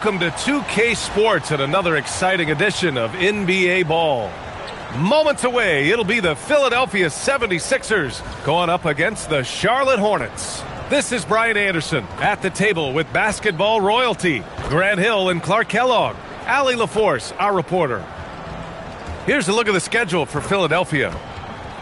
Welcome to 2K Sports and another exciting edition of NBA Ball. Moments away, it'll be the Philadelphia 76ers going up against the Charlotte Hornets. This is Brian Anderson at the table with basketball royalty, Grant Hill and Clark Kellogg, Allie LaForce, our reporter. Here's a look at the schedule for Philadelphia.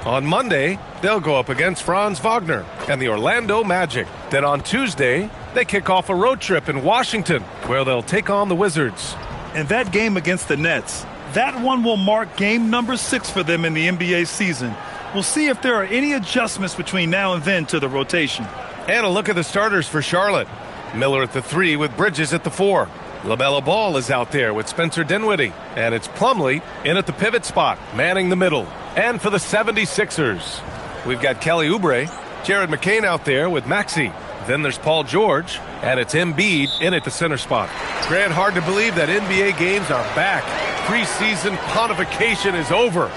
On Monday, they'll go up against Franz Wagner and the Orlando Magic. Then on Tuesday, they kick off a road trip in Washington, where they'll take on the Wizards. And that game against the Nets, that one will mark game number 6 for them in the NBA season. We'll see if there are any adjustments between now and then to the rotation. And a look at the starters for Charlotte. Miller at the 3 with Bridges at the 4. LaMelo Ball is out there with Spencer Dinwiddie. And it's Plumlee in at the pivot spot, manning the middle. And for the 76ers, we've got Kelly Oubre, Jared McCain out there with Maxey. Then there's Paul George, and it's Embiid in at the center spot. Grant, hard to believe that NBA games are back. Preseason pontification is over.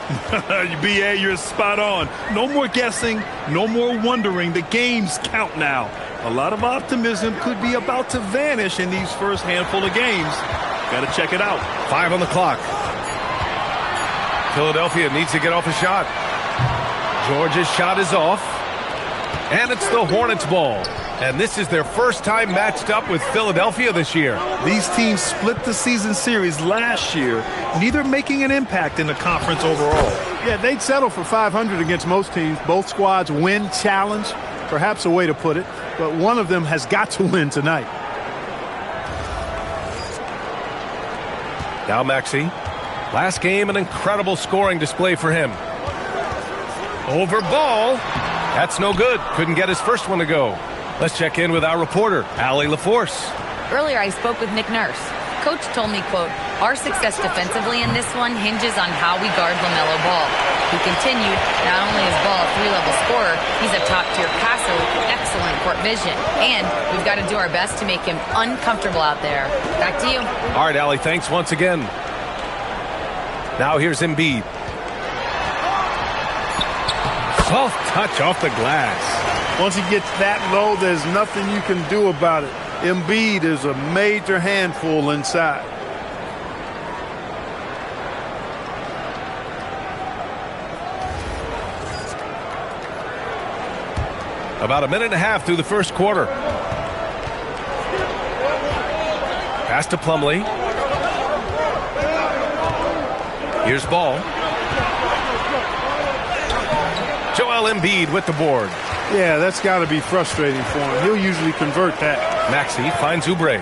BA, you're spot on. No more guessing, no more wondering. The games count now. A lot of optimism could be about to vanish in these first handful of games. Got to check it out. 5 on the clock. Philadelphia needs to get off a shot. George's shot is off. And it's the Hornets' ball. And this is their first time matched up with Philadelphia this year. These teams split the season series last year, neither making an impact in the conference overall. Yeah, they'd settle for 500 against most teams. Both squads win challenge, perhaps a way to put it. But one of them has got to win tonight. Now Maxey. Last game, an incredible scoring display for him. Over Ball. That's no good. Couldn't get his first one to go. Let's check in with our reporter, Allie LaForce. Earlier, I spoke with Nick Nurse. Coach told me, quote, "Our success defensively in this one hinges on how we guard LaMelo Ball." He continued, not only is Ball a 3-level scorer, he's a top-tier passer with excellent court vision. And we've got to do our best to make him uncomfortable out there. Back to you. All right, Allie, thanks once again. Now here's Embiid. Soft touch off the glass. Once he gets that low, there's nothing you can do about it. Embiid is a major handful inside. About a minute and a half through the first quarter. Pass to Plumlee. Here's Ball. Joel Embiid with the board. Yeah, that's got to be frustrating for him. He'll usually convert that. Maxey finds Oubre.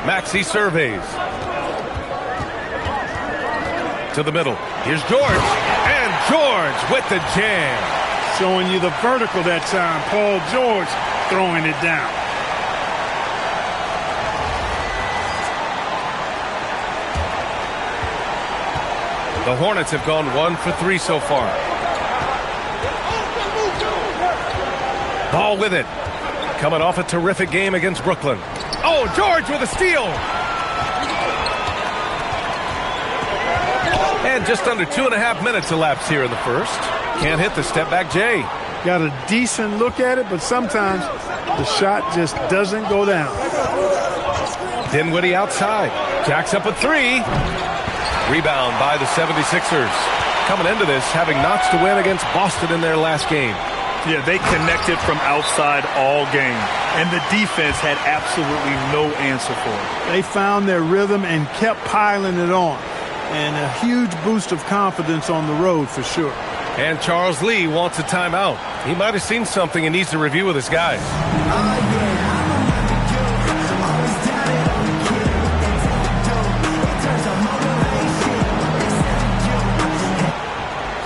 Maxey surveys. To the middle. Here's George. And George with the jam. Showing you the vertical that time. Paul George throwing it down. The Hornets have gone 1 for 3 so far. Ball with it. Coming off a terrific game against Brooklyn. Oh, George with a steal. And just under 2.5 minutes elapsed here in the first. Can't hit the step-back J. Got a decent look at it, but sometimes the shot just doesn't go down. Dinwiddie outside. Jacks up a 3. Rebound by the 76ers. Coming into this, having knots to win against Boston in their last game. Yeah, they connected from outside all game. And the defense had absolutely no answer for it. They found their rhythm and kept piling it on. And a huge boost of confidence on the road for sure. And Charles Lee wants a timeout. He might have seen something and needs to review with his guys.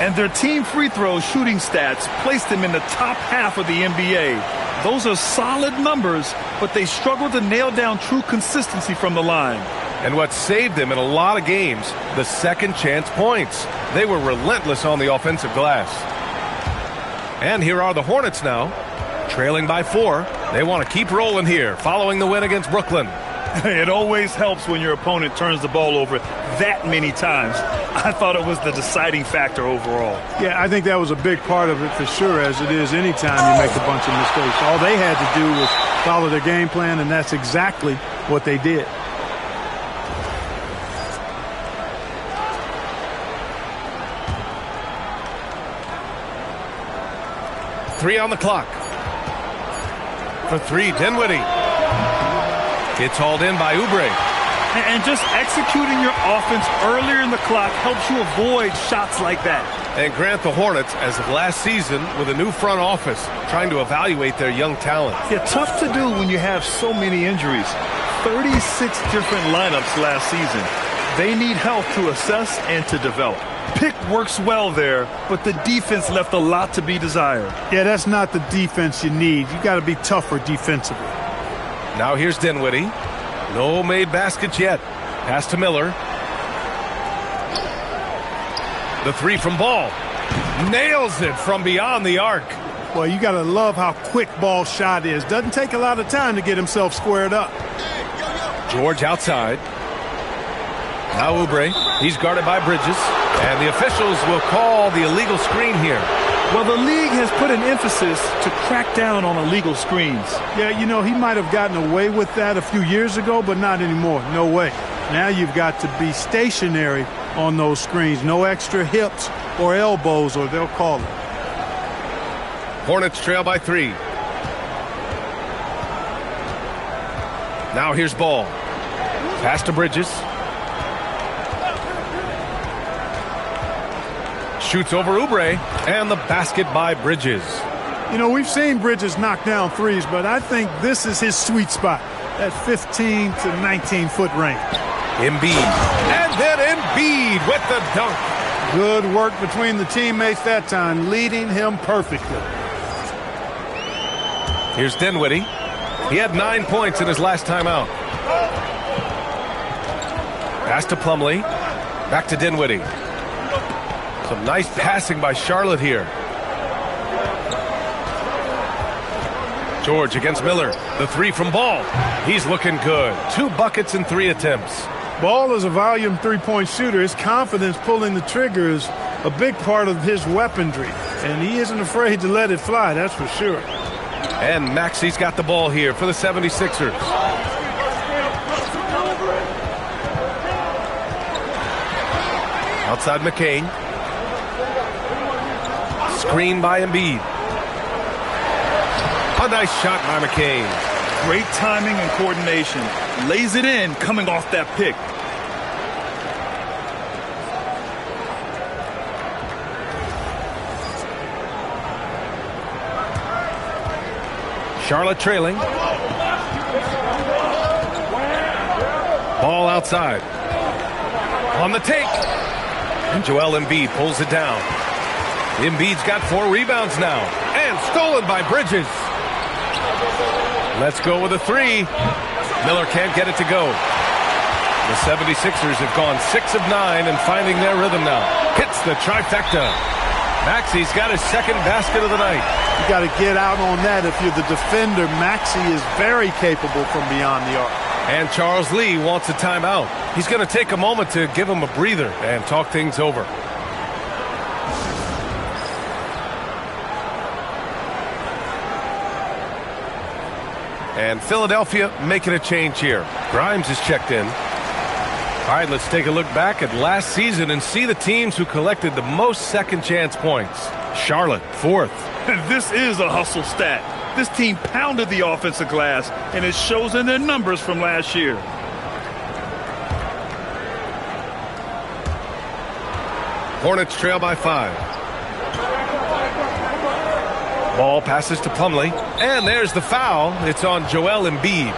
And their team free throw shooting stats placed them in the top half of the NBA. Those are solid numbers, but they struggle to nail down true consistency from the line. And what saved them in a lot of games, the second chance points. They were relentless on the offensive glass. And here are the Hornets now, trailing by 4. They want to keep rolling here, following the win against Brooklyn. It always helps when your opponent turns the ball over that many times. I thought it was the deciding factor overall. Yeah, I think that was a big part of it for sure, as it is anytime you make a bunch of mistakes. All they had to do was follow their game plan, and that's exactly what they did. Three on the clock. For three, Dinwiddie. It's hauled in by Oubre. And just executing your offense earlier in the clock helps you avoid shots like that. And grant the Hornets, as of last season, with a new front office, trying to evaluate their young talent. Yeah, tough to do when you have so many injuries. 36 different lineups last season. They need help to assess and to develop. Pick works well there, but the defense left a lot to be desired. Yeah, that's not the defense you need. You got to be tougher defensively. Now here's Dinwiddie. No made baskets yet. Pass to Miller. The three from Ball. Nails it from beyond the arc. Well, you got to love how quick Ball shot is. Doesn't take a lot of time to get himself squared up. George outside. Now Oubre. He's guarded by Bridges. And the officials will call the illegal screen here. Well, the league has put an emphasis to crack down on illegal screens. Yeah, you know, he might have gotten away with that a few years ago, but not anymore. No way. Now you've got to be stationary on those screens. No extra hips or elbows, or they'll call it. Hornets trail by three. Now here's Ball. Pass to Bridges. Shoots over Oubre, and the basket by Bridges. You know, we've seen Bridges knock down threes, but I think this is his sweet spot, that 15 to 19-foot range. Embiid, and then Embiid with the dunk. Good work between the teammates that time, leading him perfectly. Here's Dinwiddie. He had 9 points in his last time out. Pass to Plumlee. Back to Dinwiddie. Some nice passing by Charlotte here. George against Miller. The three from Ball. He's looking good. 2 buckets in 3 attempts. Ball is a volume three-point shooter. His confidence pulling the trigger is a big part of his weaponry. And he isn't afraid to let it fly, that's for sure. And Maxey's got the ball here for the 76ers. Outside McCain. Screen by Embiid. A nice shot by McCain. Great timing and coordination. Lays it in coming off that pick. Charlotte trailing. Ball outside. On the take. And Joel Embiid pulls it down. Embiid's got 4 rebounds now. And stolen by Bridges. Let's go with a 3. Miller can't get it to go. The 76ers have gone 6 of 9 and finding their rhythm now. Hits the trifecta. Maxey's got his second basket of the night. You got to get out on that if you're the defender. Maxey is very capable from beyond the arc. And Charles Lee wants a timeout. He's going to take a moment to give him a breather and talk things over. And Philadelphia making a change here. Grimes is checked in. All right, let's take a look back at last season and see the teams who collected the most second chance points. Charlotte, 4th. This is a hustle stat. This team pounded the offensive glass, and it shows in their numbers from last year. Hornets trail by 5. Ball passes to Plumlee, and there's the foul. It's on Joel Embiid.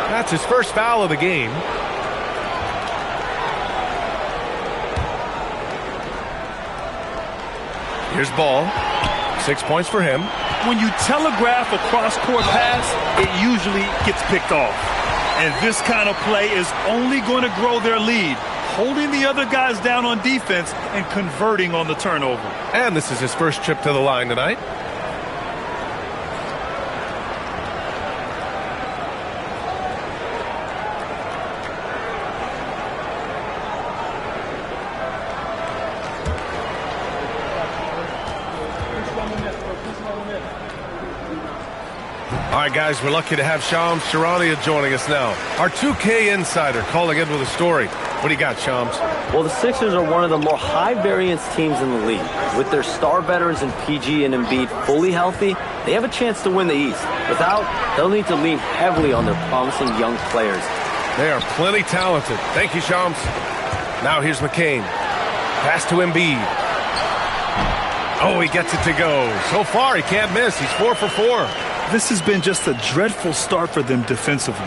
That's his first foul of the game. Here's Ball. 6 points for him. When you telegraph a cross-court pass, it usually gets picked off. And this kind of play is only going to grow their lead, holding the other guys down on defense and converting on the turnover. And this is his first trip to the line tonight. All right, guys, we're lucky to have Shams Charania joining us now. Our 2K insider calling in with a story. What do you got, Shams? Well, the Sixers are one of the more high-variance teams in the league. With their star veterans in PG and Embiid fully healthy, they have a chance to win the East. Without, they'll need to lean heavily on their promising young players. They are plenty talented. Thank you, Shams. Now here's McCain. Pass to Embiid. Oh, he gets it to go. So far, he can't miss. He's 4 for 4. This has been just a dreadful start for them defensively.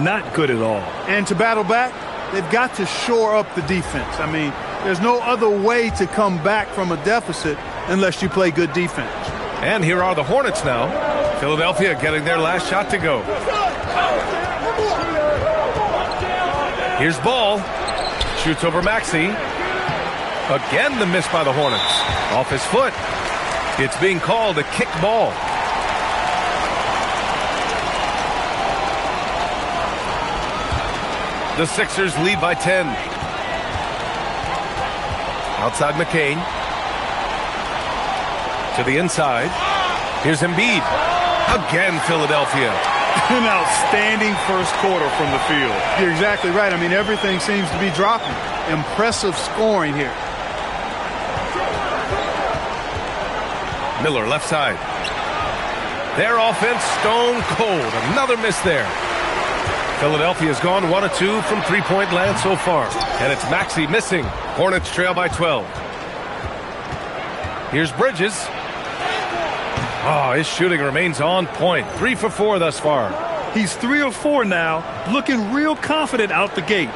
Not good at all. And to battle back, they've got to shore up the defense. I mean, there's no other way to come back from a deficit unless you play good defense. And here are the Hornets now. Philadelphia getting their last shot to go. Here's Ball. Shoots over Maxey. Again, the miss by the Hornets. Off his foot. It's being called a kick ball. The Sixers lead by 10. Outside McCain. To the inside. Here's Embiid. Again, Philadelphia. An outstanding first quarter from the field. You're exactly right. I mean, everything seems to be dropping. Impressive scoring here. Miller, left side. Their offense stone cold. Another miss there. Philadelphia's gone 1 of 2 from three-point land so far. And it's Maxey missing. Hornets trail by 12. Here's Bridges. Oh, his shooting remains on point. 3 for 4 thus far. He's 3 of 4 now, looking real confident out the gate.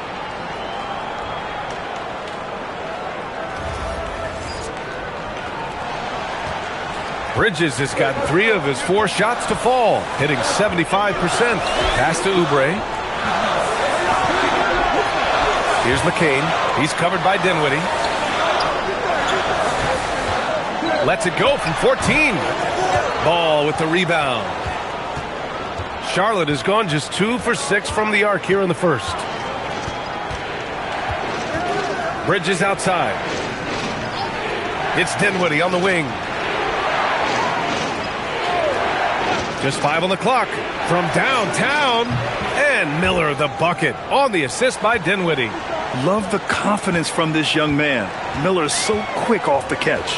Bridges has gotten 3 of his 4 shots to fall, hitting 75%. Pass to Oubre. Here's McCain. He's covered by Dinwiddie. Lets it go from 14. Ball with the rebound. Charlotte has gone just 2 for 6 from the arc here in the first. Bridges outside. It's Dinwiddie on the wing. Just 5 on the clock from downtown. And Miller the bucket on the assist by Dinwiddie. Love the confidence from this young man. Miller's so quick off the catch.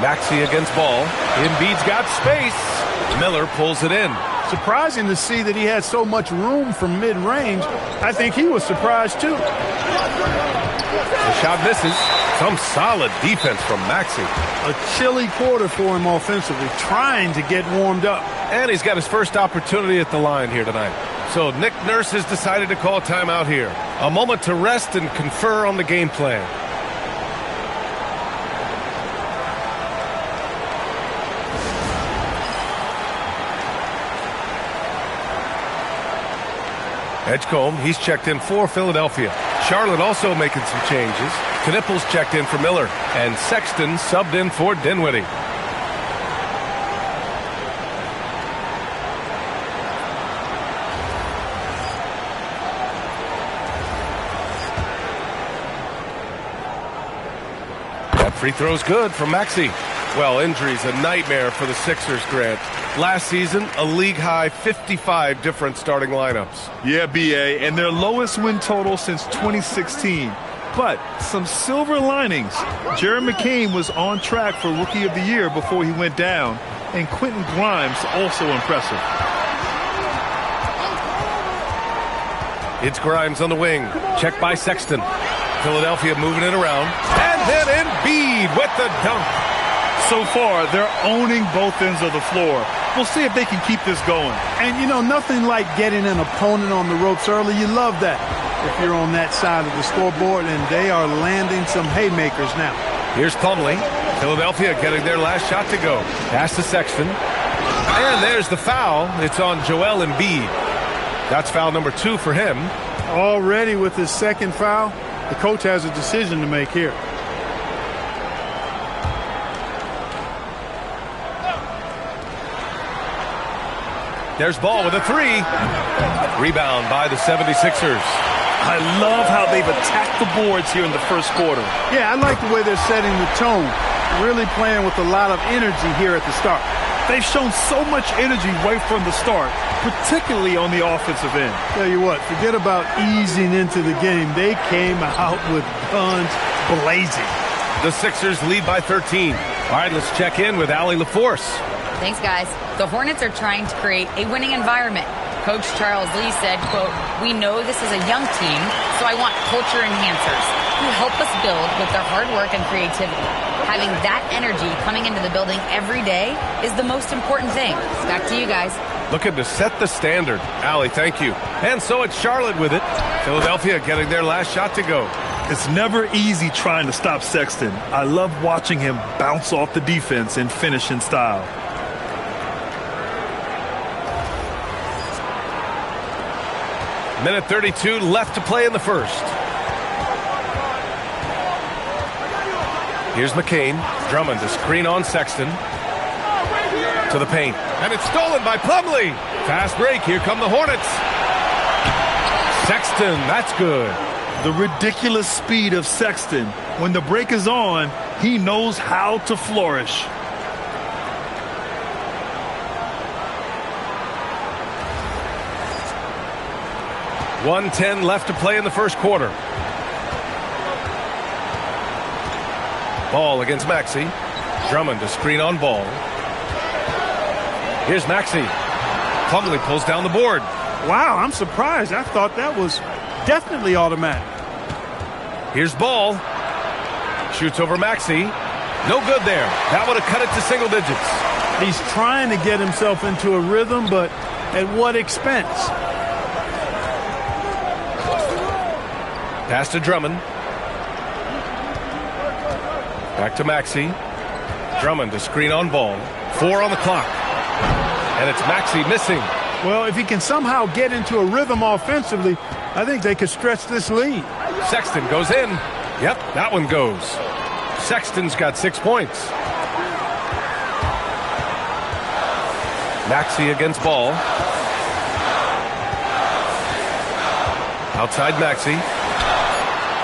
Maxey against Ball. Embiid's got space. Miller pulls it in. Surprising to see that he had so much room from mid-range. I think he was surprised too. The shot misses. Some solid defense from Maxey. A chilly quarter for him offensively, trying to get warmed up. And he's got his first opportunity at the line here tonight. So Nick Nurse has decided to call timeout here. A moment to rest and confer on the game plan. Edgecombe, he's checked in for Philadelphia. Charlotte also making some changes. Knipples checked in for Miller. And Sexton subbed in for Dinwiddie. That free throw's good from Maxey. Well, injury's a nightmare for the Sixers, Grant. Last season, a league-high 55 different starting lineups. Yeah, B.A., and their lowest win total since 2016. But some silver linings. Jared McCain was on track for Rookie of the Year before he went down, and Quentin Grimes also impressive. It's Grimes on the wing. Checked by Sexton. Philadelphia moving it around. And then Embiid with the dunk. So far, they're owning both ends of the floor. We'll see if they can keep this going. And, you know, nothing like getting an opponent on the ropes early. You love that if you're on that side of the scoreboard, and they are landing some haymakers now. Here's Plumlee. Philadelphia getting their last shot to go. Pass to Sexton. And there's the foul. It's on Joel Embiid. That's foul number 2 for him. Already with his second foul, the coach has a decision to make here. There's Ball with a 3. Rebound by the 76ers. I love how they've attacked the boards here in the first quarter. Yeah, I like the way they're setting the tone. really playing with a lot of energy here at the start. They've shown so much energy right from the start, particularly on the offensive end. Tell you what, forget about easing into the game. They came out with guns blazing. The Sixers lead by 13. All right, let's check in with Allie LaForce. Thanks, guys. The Hornets are trying to create a winning environment. Coach Charles Lee said, quote, "We know this is a young team, so I want culture enhancers who help us build with their hard work and creativity. Having that energy coming into the building every day is the most important thing." Back to you guys. Looking to set the standard. Allie, thank you. And so it's Charlotte with it. Philadelphia getting their last shot to go. It's never easy trying to stop Sexton. I love watching him bounce off the defense and finish in style. Minute 32 left to play in the first. Here's McCain. Drummond to screen on Sexton. To the paint. And it's stolen by Plumlee. Fast break. Here come the Hornets. Sexton, that's good. The ridiculous speed of Sexton. When the break is on, he knows how to flourish. .110 left to play in the first quarter. Ball against Maxey. Drummond to screen on Ball. Here's Maxey. Plumlee pulls down the board. Wow, I'm surprised. I thought that was definitely automatic. Here's Ball. Shoots over Maxey. No good there. That would have cut it to single digits. He's trying to get himself into a rhythm, but at what expense? Pass to Drummond. Back to Maxey. Drummond to screen on Ball. 4 on the clock. And it's Maxey missing. Well, if he can somehow get into a rhythm offensively, I think they could stretch this lead. Sexton goes in. Yep, that one goes. Sexton's got 6 points. Maxey against Ball. Outside Maxey.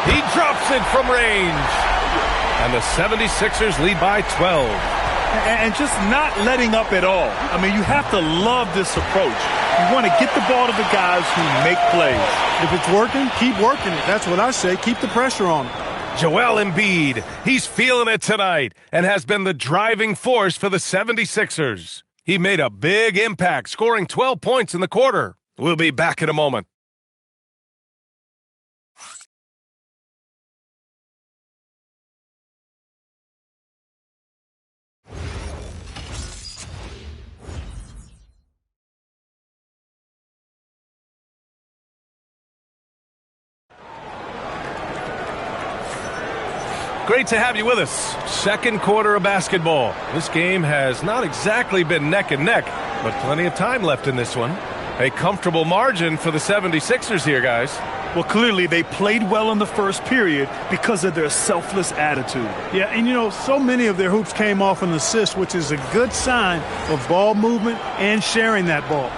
He drops it from range. And the 76ers lead by 12. And just not letting up at all. I mean, you have to love this approach. You want to get the ball to the guys who make plays. If it's working, keep working it. That's what I say. Keep the pressure on him. Joel Embiid, he's feeling it tonight and has been the driving force for the 76ers. He made a big impact, scoring 12 points in the quarter. We'll be back in a moment. Great to have you with us. Second quarter of basketball. This game has not exactly been neck and neck, but plenty of time left in this one. A comfortable margin for the 76ers here, guys. Well, clearly they played well in the first period because of their selfless attitude. Yeah, and you know, so many of their hoops came off an assist, which is a good sign of ball movement and sharing that ball.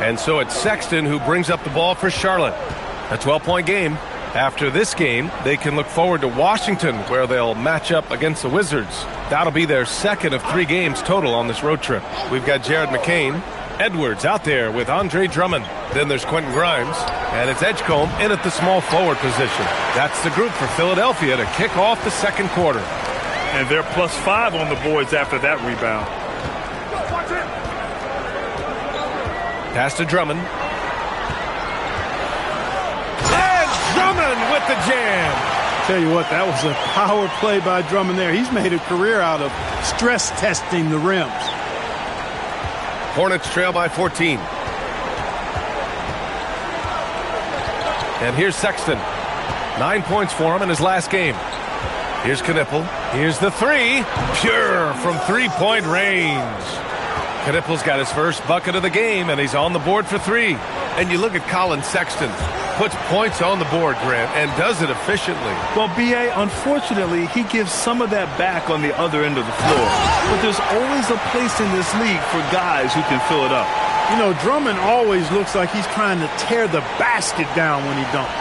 And so it's Sexton who brings up the ball for Charlotte. A 12-point game. After this game, they can look forward to Washington, where they'll match up against the Wizards. That'll be their second of 3 games total on this road trip. We've got Jared McCain, Edwards out there with Andre Drummond. Then there's Quentin Grimes, and it's Edgecombe in at the small forward position. That's the group for Philadelphia to kick off the second quarter. And they're +5 on the boards after that rebound. Pass to Drummond. And Drummond with the jam. Tell you what, that was a power play by Drummond there. He's made a career out of stress testing the rims. Hornets trail by 14. And here's Sexton. 9 points for him in his last game. Here's Knipple. Here's the 3. Pure from three-point range. Knipple's got his first bucket of the game, and he's on the board for 3. And you look at Colin Sexton. Puts points on the board, Grant, and does it efficiently. Well, B.A., unfortunately, he gives some of that back on the other end of the floor. But there's always a place in this league for guys who can fill it up. You know, Drummond always looks like he's trying to tear the basket down when he dunks.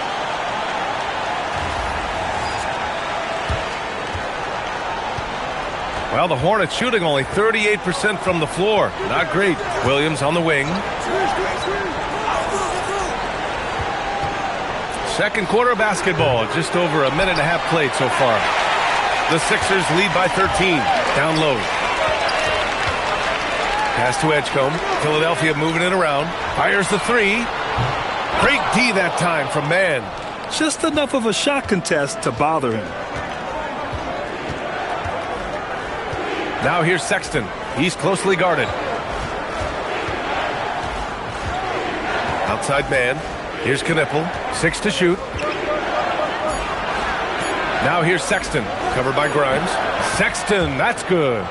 Well, the Hornets shooting only 38% from the floor. Not great. Williams on the wing. Second quarter basketball. Just over a minute and a half played so far. The Sixers lead by 13. Down low. Pass to Edgecombe. Philadelphia moving it around. Fires the three. Great D that time from Mann. Just enough of a shot contest to bother him. Now here's Sexton. He's closely guarded. Outside man. Here's Knippel. 6 to shoot. Now here's Sexton. Covered by Grimes. Sexton, that's good.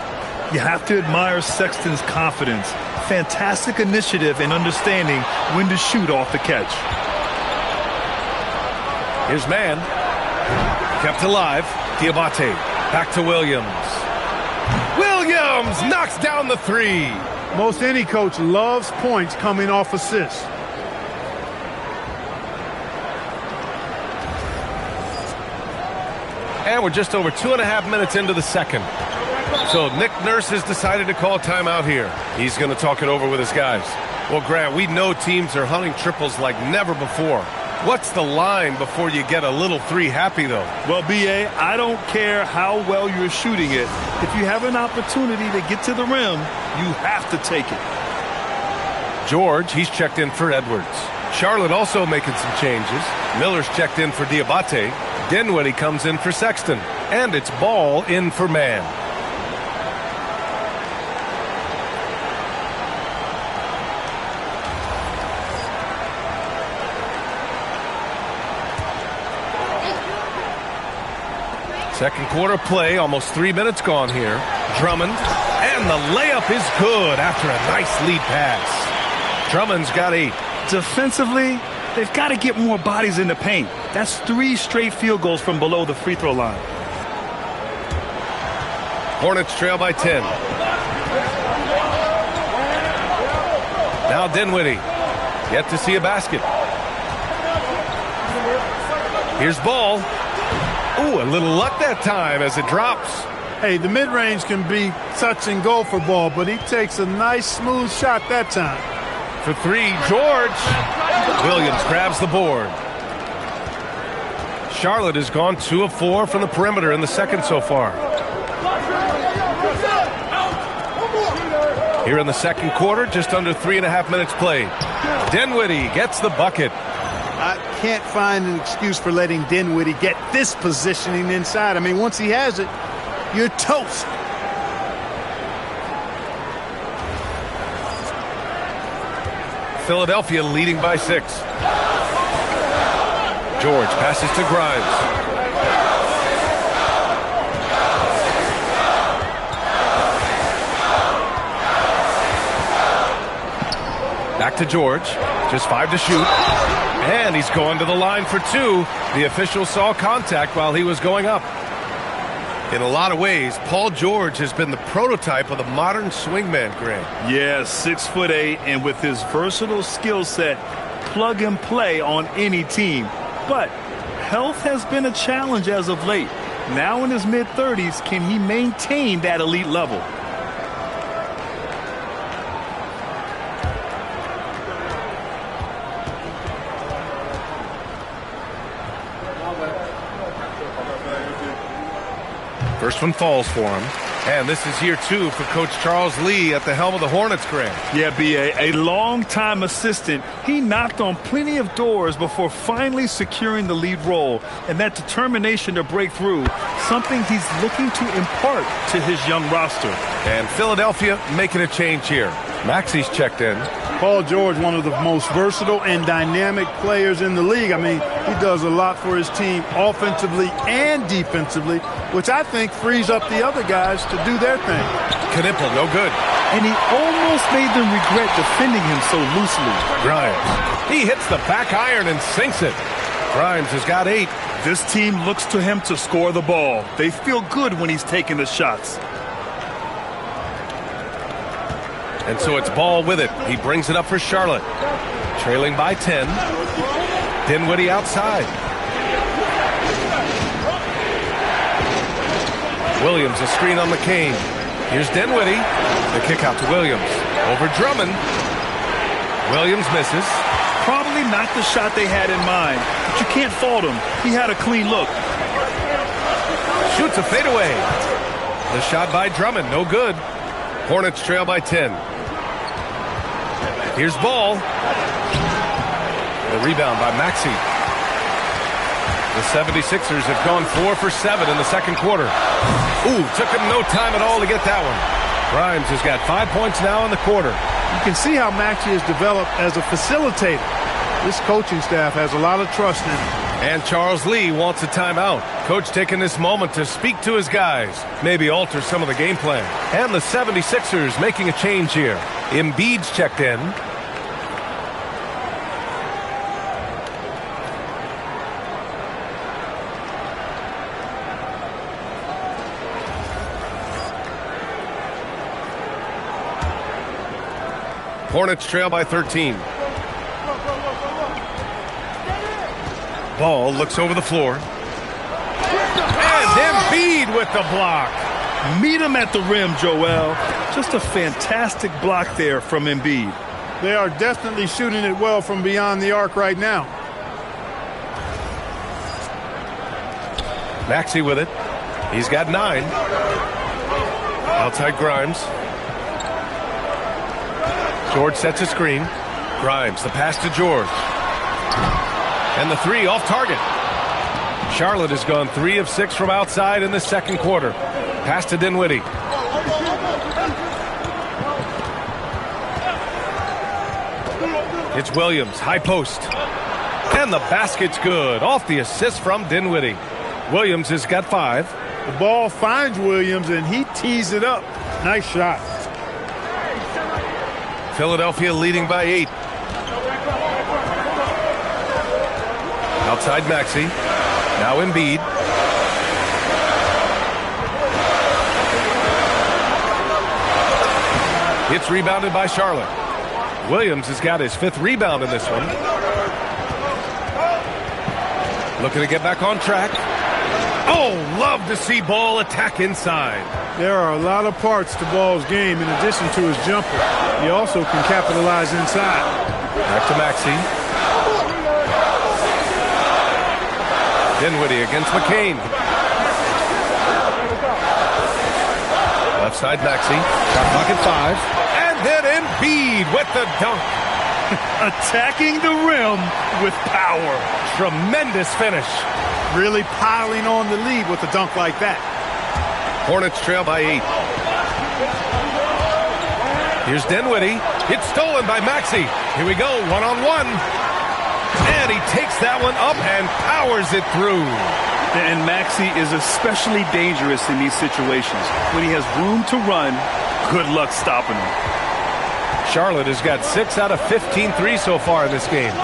You have to admire Sexton's confidence. Fantastic initiative and understanding when to shoot off the catch. Here's Mann. Kept alive. Diabate. Back to Williams. Williams knocks down the three. Most any coach loves points coming off assists. And we're just over 2.5 minutes into the second. So Nick Nurse has decided to call a timeout here. He's going to talk it over with his guys. Well, Grant, we know teams are hunting triples like never before. What's the line before you get a little three happy, though? Well, B.A., I don't care how well you're shooting it. If you have an opportunity to get to the rim, you have to take it. George, he's checked in for Edwards. Charlotte also making some changes. Miller's checked in for Diabate. Dinwiddie comes in for Sexton. And it's Ball in for Mann. Second quarter play, almost 3 minutes gone here. Drummond, and the layup is good after a nice lead pass. Drummond's got 8. Defensively, they've got to get more bodies in the paint. That's 3 straight field goals from below the free throw line. Hornets trail by 10. Now Dinwiddie. Yet to see a basket. Here's Ball. Ooh, a little luck that time as it drops. Hey, the mid-range can be touch and go for Ball, but he takes a nice, smooth shot that time. For 3, George. Williams grabs the board. Charlotte has gone 2 of 4 from the perimeter in the second so far. Here in the second quarter, just under 3.5 minutes played. Dinwiddie gets the bucket. I can't find an excuse for letting Dinwiddie get this positioning inside. I mean, once he has it, you're toast. Philadelphia leading by 6. George passes to Grimes. Back to George. Just 5 to shoot. And he's going to the line for 2. The official saw contact while he was going up. In a lot of ways, Paul George has been the prototype of the modern swingman, Grant. Yeah, 6'8", and with his versatile skill set, plug and play on any team. But health has been a challenge as of late. Now in his mid-30s, can he maintain that elite level? First one falls for him. And this is year 2 for Coach Charles Lee at the helm of the Hornets, Grant. Yeah, B.A., a long-time assistant. He knocked on plenty of doors before finally securing the lead role. And that determination to break through, something he's looking to impart to his young roster. And Philadelphia making a change here. Maxi's checked in. Paul George, one of the most versatile and dynamic players in the league. I mean, he does a lot for his team offensively and defensively, which I think frees up the other guys to do their thing. Knippel, no good. And he almost made them regret defending him so loosely. Grimes. He hits the back iron and sinks it. Grimes has got 8. This team looks to him to score the ball. They feel good when he's taking the shots. And so it's Ball with it. He brings it up for Charlotte. Trailing by 10. Dinwiddie outside. Williams, a screen on McCain. Here's Dinwiddie. The kick out to Williams. Over Drummond. Williams misses. Probably not the shot they had in mind, but you can't fault him. He had a clean look. Shoots a fadeaway. The shot by Drummond, no good. Hornets trail by 10. Here's Ball. The rebound by Maxey. The 76ers have gone 4 for 7 in the second quarter. Ooh, took him no time at all to get that one. Grimes has got 5 points now in the quarter. You can see how Maxey has developed as a facilitator. This coaching staff has a lot of trust in him. And Charles Lee wants a timeout. Coach taking this moment to speak to his guys, maybe alter some of the game plan. And the 76ers making a change here. Embiid's checked in. Hornets trail by 13. Ball looks over the floor. And Embiid with the block. Meet him at the rim, Joel. Just a fantastic block there from Embiid. They are definitely shooting it well from beyond the arc right now. Maxey with it. He's got 9. Outside Grimes. George sets a screen. Grimes, the pass to George. And the 3 off target. Charlotte has gone 3 of 6 from outside in the second quarter. Pass to Dinwiddie. It's Williams, high post. And the basket's good. Off the assist from Dinwiddie. Williams has got 5. The ball finds Williams, and he tees it up. Nice shot. Philadelphia leading by 8. Outside Maxey. Now Embiid. It's rebounded by Charlotte. Williams has got his 5th rebound in this one. Looking to get back on track. Oh, love to see Ball attack inside. There are a lot of parts to Ball's game in addition to his jumper. He also can capitalize inside. Back to Maxey. Dinwiddie against McCain. Left side Maxey. Shot clock at 5. And then Embiid with the dunk. Attacking the rim with power. Tremendous finish. Really piling on the lead with a dunk like that. Hornets trail by 8. Here's Dinwiddie. It's stolen by Maxey. Here we go, one-on-one. And he takes that one up and powers it through. And Maxey is especially dangerous in these situations. When he has room to run, good luck stopping him. Charlotte has got 6 out of 15 threes so far in this game.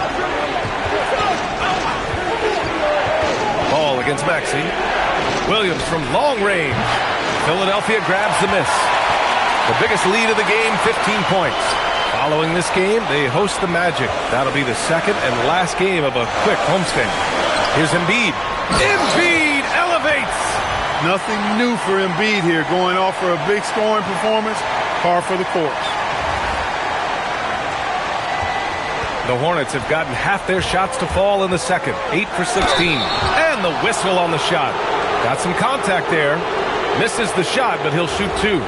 Ball against Maxey. Williams from long range. Philadelphia grabs the miss. The biggest lead of the game, 15 points. Following this game, they host the Magic. That'll be the second and last game of a quick homestand. Here's Embiid. Embiid elevates. Nothing new for Embiid here, going off for a big scoring performance. Par for the course. The Hornets have gotten half their shots to fall in the second. 8 for 16. And the whistle on the shot. Got some contact there. Misses the shot, but he'll shoot 2.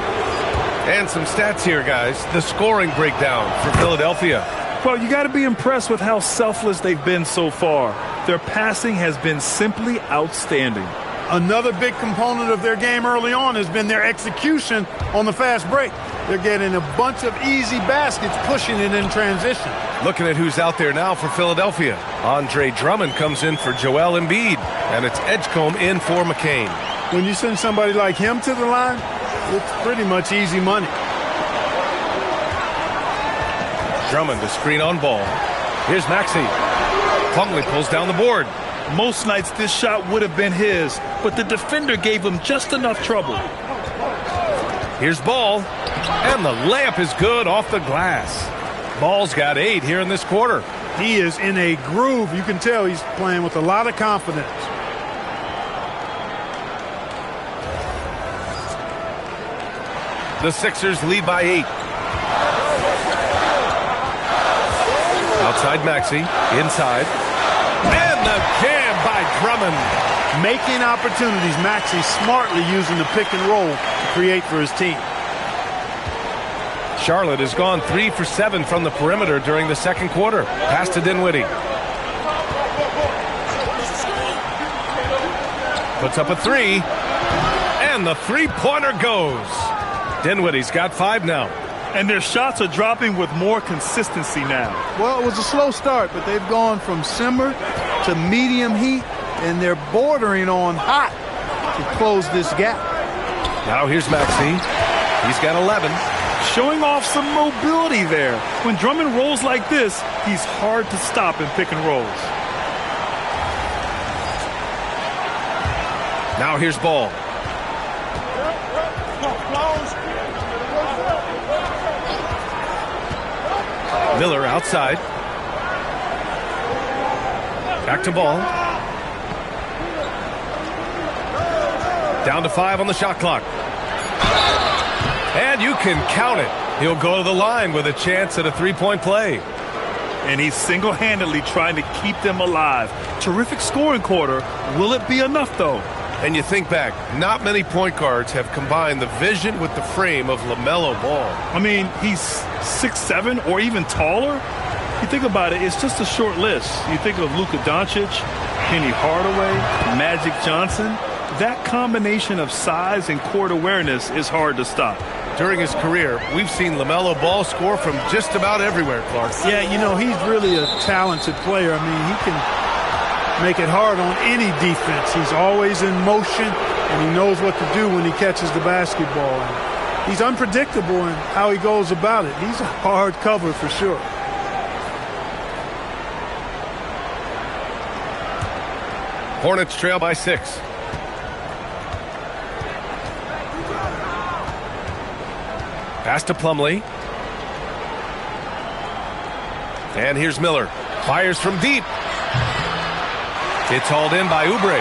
And some stats here, guys. The scoring breakdown for Philadelphia. Well, you got to be impressed with how selfless they've been so far. Their passing has been simply outstanding. Another big component of their game early on has been their execution on the fast break. They're getting a bunch of easy baskets, pushing it in transition. Looking at who's out there now for Philadelphia. Andre Drummond comes in for Joel Embiid. And it's Edgecombe in for McCain. When you send somebody like him to the line, it's pretty much easy money. Drummond, the screen on Ball. Here's Maxey. Plumlee pulls down the board. Most nights this shot would have been his, but the defender gave him just enough trouble. Here's Ball. And the layup is good off the glass. Ball's got 8 here in this quarter. He is in a groove. You can tell he's playing with a lot of confidence. The Sixers lead by 8. Outside Maxey, inside. And the jam by Drummond. Making opportunities. Maxey smartly using the pick and roll to create for his team. Charlotte has gone 3 for 7 from the perimeter during the second quarter. Pass to Dinwiddie. Puts up a 3. And the three-pointer goes. Dinwiddie's got 5 now. And their shots are dropping with more consistency now. Well, it was a slow start, but they've gone from simmer to medium heat, and they're bordering on hot to close this gap. Now here's Maxey. He's got 11. Showing off some mobility there. When Drummond rolls like this, he's hard to stop in pick and rolls. Now here's Ball. Miller outside. Back to Ball. Down to 5 on the shot clock. And you can count it. He'll go to the line with a chance at a three-point play. And he's single-handedly trying to keep them alive. Terrific scoring quarter. Will it be enough, though? And you think back, not many point guards have combined the vision with the frame of LaMelo Ball. I mean, he's 6'7" or even taller. You think about it, it's just a short list. You think of Luka Doncic, Penny Hardaway, Magic Johnson. That combination of size and court awareness is hard to stop. During his career, we've seen LaMelo Ball score from just about everywhere, Clark. Yeah, you know, he's really a talented player. I mean, he can make it hard on any defense. He's always in motion, and he knows what to do when he catches the basketball. And he's unpredictable in how he goes about it. He's a hard cover for sure. Hornets trail by 6. Pass to Plumlee. And here's Miller. Fires from deep. It's hauled in by Oubre.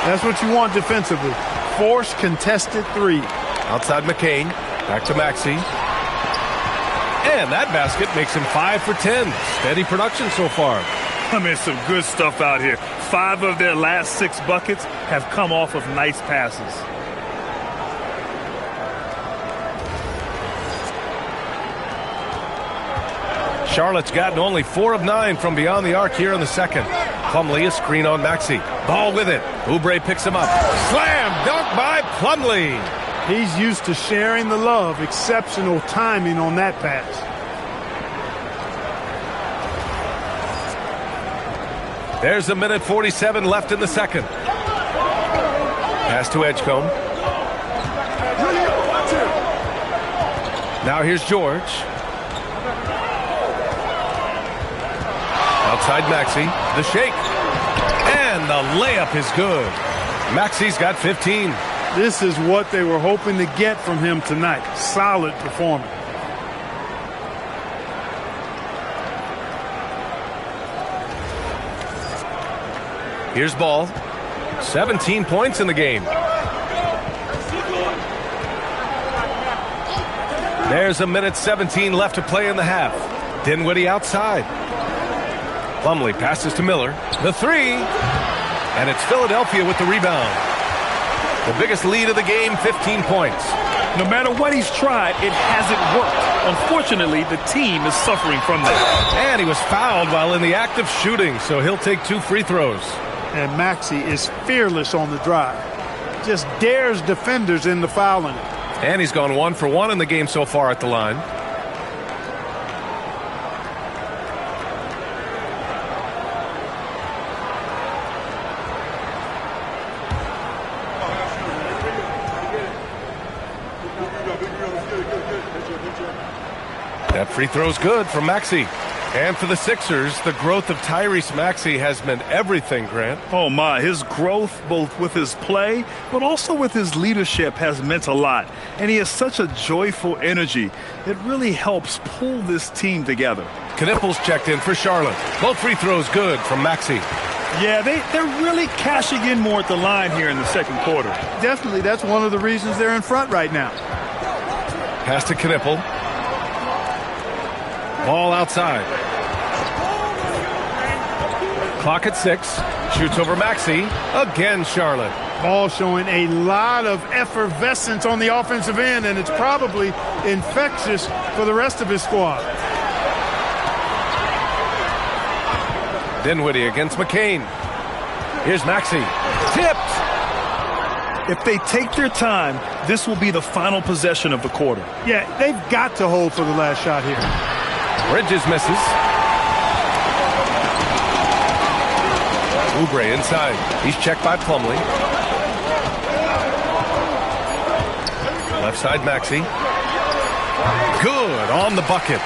That's what you want defensively. Force contested 3. Outside McCain. Back to Maxey. And that basket makes him 5 for 10. Steady production so far. I mean, some good stuff out here. 5 of their last 6 buckets have come off of nice passes. Charlotte's gotten only 4 of 9 from beyond the arc here in the second. Plumlee, a screen on Maxey. Ball with it. Oubre picks him up. Slam dunk by Plumlee. He's used to sharing the love. Exceptional timing on that pass. There's a minute 47 left in the second. Pass to Edgecombe. Now here's George. Outside Maxey, the shake, and the layup is good. Maxey's got 15. This is what they were hoping to get from him tonight. Solid performance. Here's Ball. 17 points in the game. There's a minute 17 left to play in the half. Dinwiddie outside. Plumlee passes to Miller. The 3. And it's Philadelphia with the rebound. The biggest lead of the game, 15 points. No matter what he's tried, it hasn't worked. Unfortunately, the team is suffering from that. And he was fouled while in the act of shooting, so he'll take 2 free throws. And Maxey is fearless on the drive. Just dares defenders into fouling it. And he's gone 1 for 1 in the game so far at the line. That free throw's good from Maxey. And for the Sixers, the growth of Tyrese Maxey has meant everything, Grant. Oh, my. His growth, both with his play, but also with his leadership, has meant a lot. And he has such a joyful energy. It really helps pull this team together. Knipples checked in for Charlotte. Both free throws good from Maxey. Yeah, they're really cashing in more at the line here in the second quarter. Definitely, that's one of the reasons they're in front right now. Pass to Knippel. Ball outside. Clock at 6. Shoots over Maxey. Again, Charlotte. Ball showing a lot of effervescence on the offensive end, and it's probably infectious for the rest of his squad. Dinwiddie against McCain. Here's Maxey. Tipped. If they take their time, this will be the final possession of the quarter. Yeah, they've got to hold for the last shot here. Bridges misses. Oubre inside. He's checked by Plumlee. Left side, Maxey. Good on the bucket.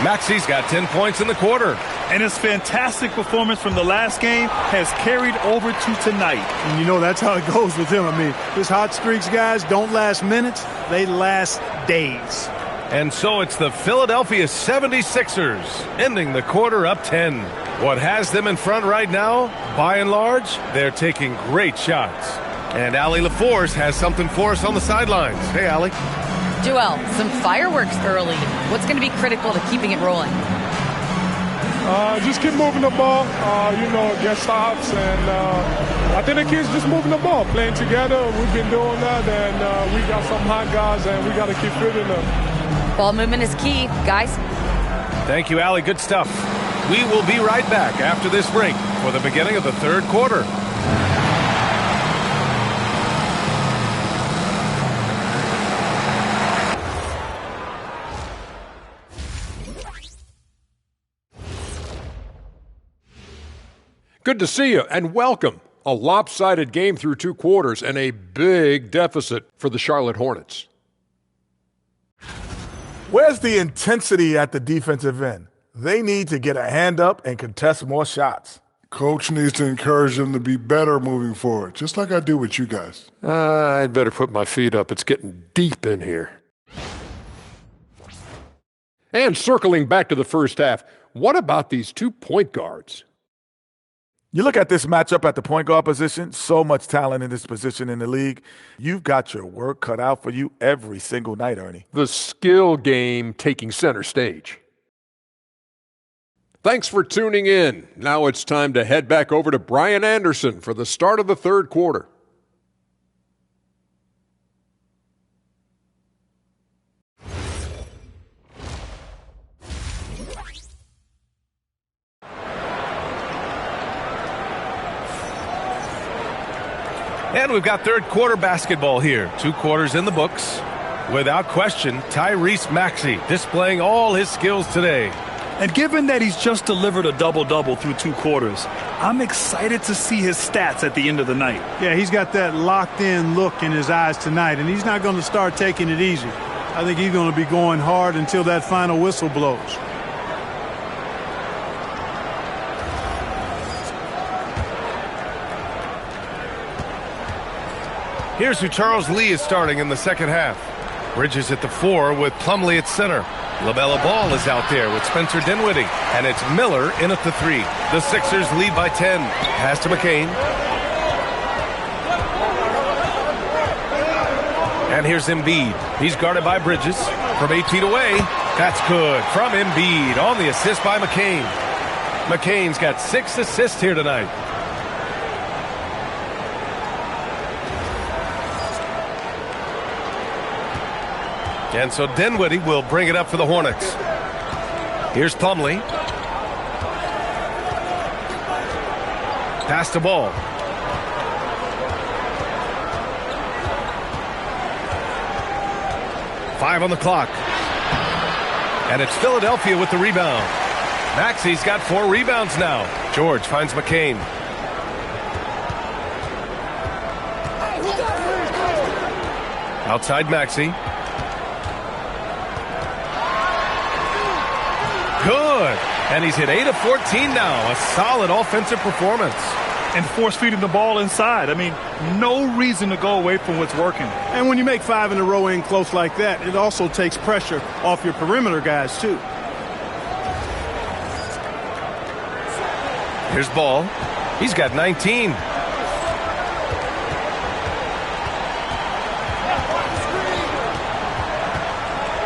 Maxey's got 10 points in the quarter. And his fantastic performance from the last game has carried over to tonight. And you know that's how it goes with him. I mean, his hot streaks, guys, don't last minutes. They last days. And so it's the Philadelphia 76ers ending the quarter up 10. What has them in front right now, by and large, they're taking great shots. And Allie LaForce has something for us on the sidelines. Hey, Allie. Joel, some fireworks early. What's going to be critical to keeping it rolling? Just keep moving the ball, get stops, and I think the kids just moving the ball, playing together. We've been doing that, and we got some hot guys, and we got to keep fitting them. Ball movement is key, guys. Thank you, Allie. Good stuff. We will be right back after this break for the beginning of the third quarter. Good to see you, and welcome. A lopsided game through 2 quarters and a big deficit for the Charlotte Hornets. Where's the intensity at the defensive end? They need to get a hand up and contest more shots. Coach needs to encourage them to be better moving forward, just like I do with you guys. I'd better put my feet up. It's getting deep in here. And circling back to the first half, what about these 2 point guards? You look at this matchup at the point guard position, so much talent in this position in the league. You've got your work cut out for you every single night, Ernie. The skill game taking center stage. Thanks for tuning in. Now it's time to head back over to Brian Anderson for the start of the third quarter. And we've got third quarter basketball here. 2 quarters in the books. Without question, Tyrese Maxey displaying all his skills today. And given that he's just delivered a double-double through 2 quarters, I'm excited to see his stats at the end of the night. Yeah, he's got that locked-in look in his eyes tonight, and he's not going to start taking it easy. I think he's going to be going hard until that final whistle blows. Here's who Charles Lee is starting in the second half. Bridges at the 4 with Plumlee at center. LaMelo Ball is out there with Spencer Dinwiddie. And it's Miller in at the 3. The Sixers lead by 10. Pass to McCain. And here's Embiid. He's guarded by Bridges from 8 feet away. That's good from Embiid on the assist by McCain. McCain's got 6 assists here tonight. And so Dinwiddie will bring it up for the Hornets. Here's Plumlee. Pass to Ball. Five on the clock. And it's Philadelphia with the rebound. Maxey's got 4 rebounds now. George finds McCain. Outside Maxey. Good. And he's hit 8 of 14 now. A solid offensive performance. And force feeding the ball inside. I mean, no reason to go away from what's working. And when you make 5 in a row in close like that, it also takes pressure off your perimeter guys, too. Here's Ball. He's got 19.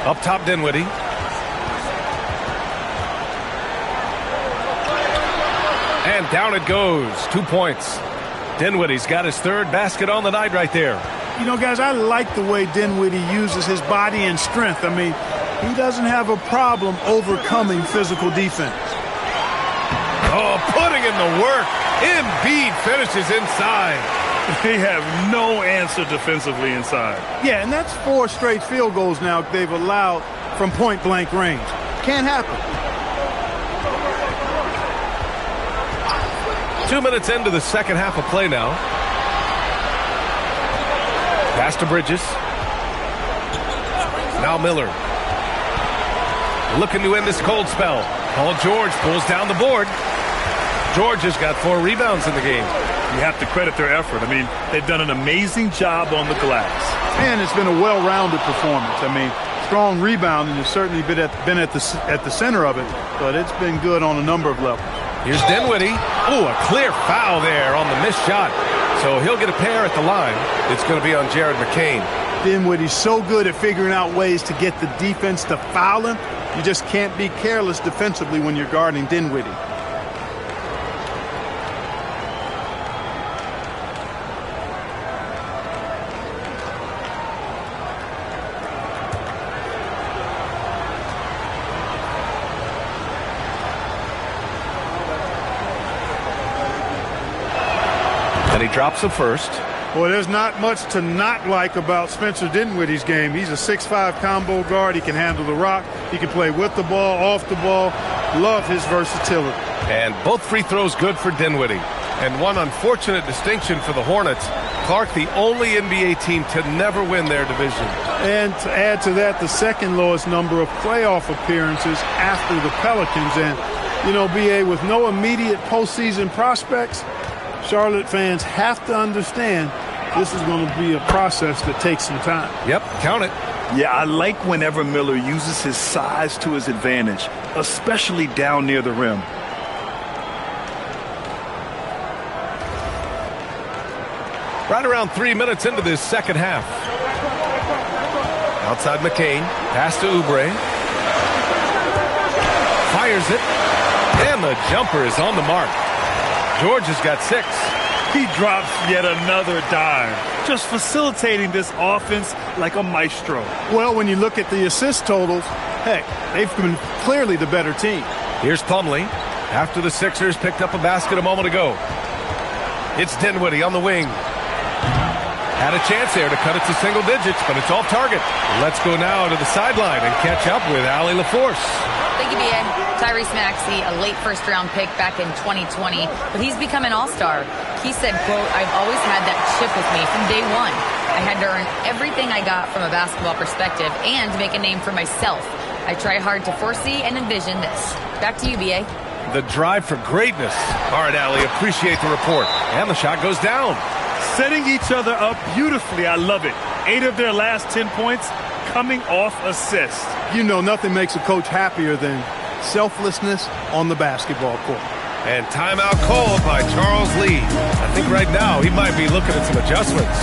Up top, Dinwiddie. And down it goes. 2 points. Dinwiddie's got his third basket on the night right there. You know, guys, I like the way Dinwiddie uses his body and strength. I mean, he doesn't have a problem overcoming physical defense. Oh, putting in the work. Embiid finishes inside. They have no answer defensively inside. Yeah, and that's 4 straight field goals now they've allowed from point-blank range. Can't happen. 2 minutes into the second half of play now. Pass to Bridges. Now Miller. Looking to end this cold spell. Paul George pulls down the board. George has got 4 rebounds in the game. You have to credit their effort. I mean, they've done an amazing job on the glass. And it's been a well-rounded performance. I mean, strong rebounding has certainly been at the center of it, but it's been good on a number of levels. Here's Dinwiddie. Oh, a clear foul there on the missed shot. So he'll get a pair at the line. It's going to be on Jared McCain. Dinwiddie's so good at figuring out ways to get the defense to foul him. You just can't be careless defensively when you're guarding Dinwiddie. And he drops the first. Well, there's not much to not like about Spencer Dinwiddie's game. He's a 6'5" combo guard. He can handle the rock. He can play with the ball, off the ball. Love his versatility. And both free throws good for Dinwiddie. And one unfortunate distinction for the Hornets. Clark, the only NBA team to never win their division. And to add to that, the second lowest number of playoff appearances after the Pelicans. And, you know, BA, with no immediate postseason prospects, Charlotte fans have to understand this is going to be a process that takes some time. Yep, count it. Yeah, I like whenever Miller uses his size to his advantage, especially down near the rim. Right around 3 minutes into this second half. Outside McCain. Pass to Oubre. Fires it. And the jumper is on the mark. George has got 6. He drops yet another dime, just facilitating this offense like a maestro. Well, when you look at the assist totals, heck, they've been clearly the better team. Here's Plumlee after the Sixers picked up a basket a moment ago. It's Dinwiddie on the wing. Had a chance there to cut it to single digits, but it's off target. Let's go now to the sideline and catch up with Allie LaForce. Thank you, BA. Tyrese Maxey, a late first-round pick back in 2020, but he's become an all-star. He said, quote, "I've always had that chip with me from day one. I had to earn everything I got from a basketball perspective and make a name for myself. I try hard to foresee and envision this." Back to you, BA. The drive for greatness. All right, Allie, appreciate the report. And the shot goes down. Setting each other up beautifully. I love it. 8 of their last 10 points coming off assists. You know, nothing makes a coach happier than selflessness on the basketball court. And timeout called by Charles Lee. I think right now he might be looking at some adjustments.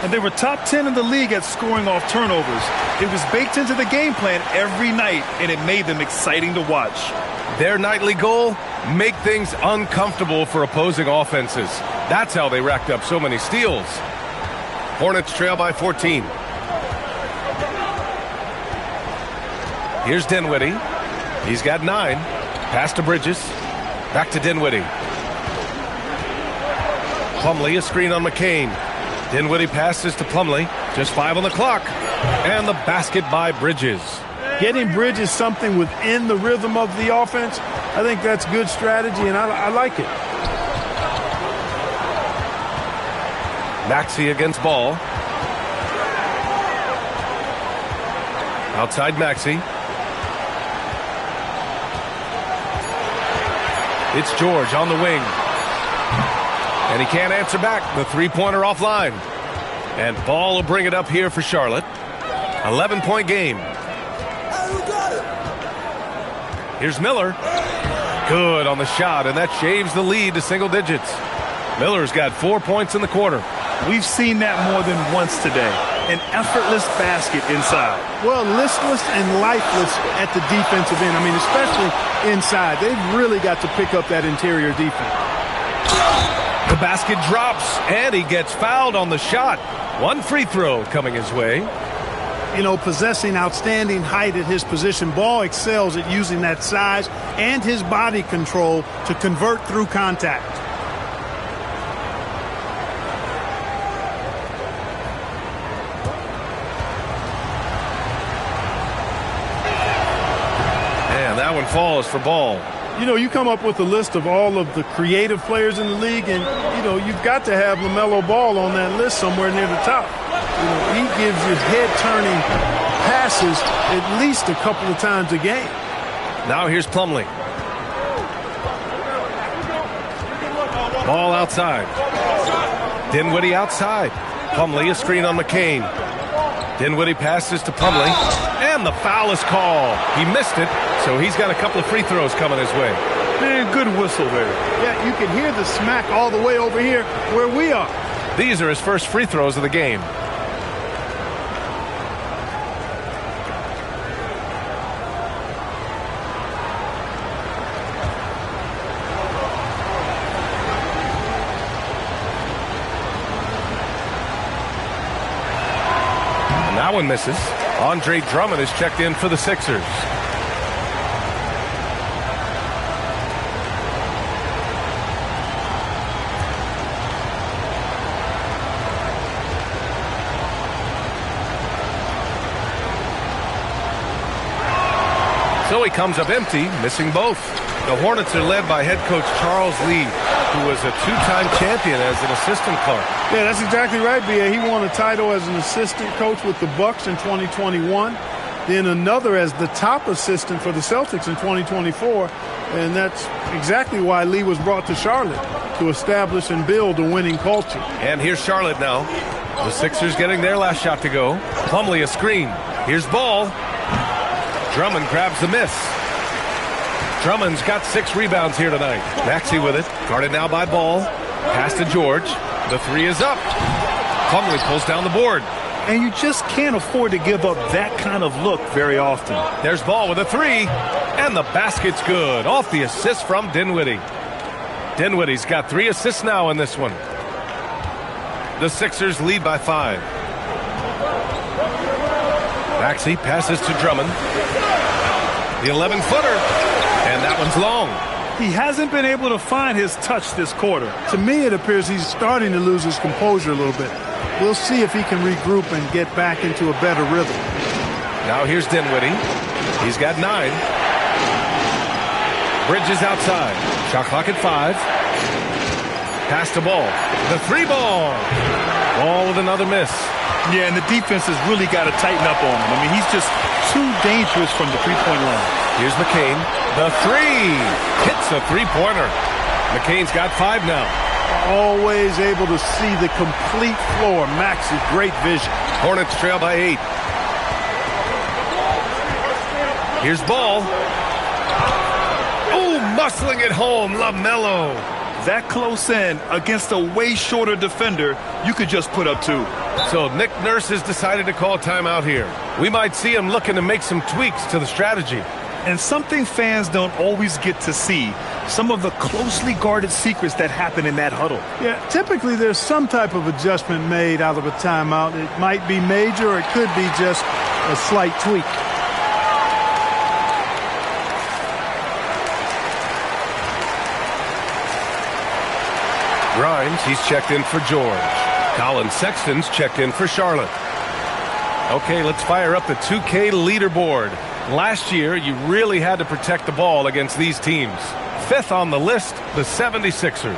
And they were top 10 in the league at scoring off turnovers. It was baked into the game plan every night, and it made them exciting to watch. Their nightly goal, make things uncomfortable for opposing offenses. That's how they racked up so many steals. Hornets trail by 14. Here's Dinwiddie. He's got 9. Pass to Bridges. Back to Dinwiddie. Plumlee, a screen on McCain. Dinwiddie passes to Plumlee. Just 5 on the clock. And the basket by Bridges. Getting Bridges something within the rhythm of the offense, I think that's good strategy, and I like it. Maxey against Ball. Outside Maxey. It's George on the wing. And he can't answer back. The three-pointer offline. And Ball will bring it up here for Charlotte. 11-point game. Here's Miller. Good on the shot, and that shaves the lead to single digits. Miller's got 4 points in the quarter. We've seen that more than once today. an effortless basket inside. Well, listless and lifeless at the defensive end. I mean, especially inside. They've really got to pick up that interior defense. The basket drops, and he gets fouled on the shot. One free throw coming his way. You know, possessing outstanding height at his position, Ball excels at using that size and his body control to convert through contact. And that one falls for Ball. You know, you come up with a list of all of the creative players in the league, and, you know, you've got to have LaMelo Ball on that list somewhere near the top. You know, he gives you head-turning passes at least a couple of times a game. Now here's Plumlee. Ball outside. Dinwiddie outside. Plumlee a screen on McCain. Dinwiddie passes to Plumlee, and the foul is called. He missed it, so he's got a couple of free throws coming his way. Man, good whistle there. Yeah, you can hear the smack all the way over here where we are. These are his first free throws of the game. That one misses. Andre Drummond is checked in for the Sixers. So he comes up empty, missing both. The Hornets are led by head coach Charles Lee, who was a two-time champion as an assistant coach. Yeah, that's exactly right, B.A. He won a title as an assistant coach with the Bucks in 2021, then another as the top assistant for the Celtics in 2024, and that's exactly why Lee was brought to Charlotte, to establish and build a winning culture. And here's Charlotte now. The Sixers getting their last shot to go. Plumlee a screen. Here's Ball. Drummond grabs the miss. Drummond's got 6 rebounds here tonight. Maxey with it. Guarded now by Ball. Pass to George. The three is up. Plumlee pulls down the board. And you just can't afford to give up that kind of look very often. There's Ball with a three. And the basket's good. Off the assist from Dinwiddie. Dinwiddie's got 3 assists now in this one. The Sixers lead by 5. Maxey passes to Drummond. The 11-footer. And that one's long. He hasn't been able to find his touch this quarter. To me, it appears he's starting to lose his composure a little bit. We'll see if he can regroup and get back into a better rhythm. Now here's Dinwiddie. He's got 9. Bridges outside. Shot clock at 5. Pass to Ball. The 3 ball. Ball with another miss. Yeah, and the defense has really got to tighten up on him. I mean, he's just too dangerous from the three-point line. Here's McCain. The 3 hits a three-pointer. McCain's got 5 now. Always able to see the complete floor. Maxey, great vision. Hornets trail by 8. Here's Ball. Oh, muscling it home, LaMelo. That close in against a way shorter defender, you could just put up 2. So Nick Nurse has decided to call timeout here. We might see him looking to make some tweaks to the strategy. And something fans don't always get to see, some of the closely guarded secrets that happen in that huddle. Yeah, typically there's some type of adjustment made out of a timeout. It might be major or it could be just a slight tweak. Grimes, he's checked in for George. Colin Sexton's checked in for Charlotte. Okay, let's fire up the 2K leaderboard. Last year, you really had to protect the ball against these teams. 5th on the list, the 76ers.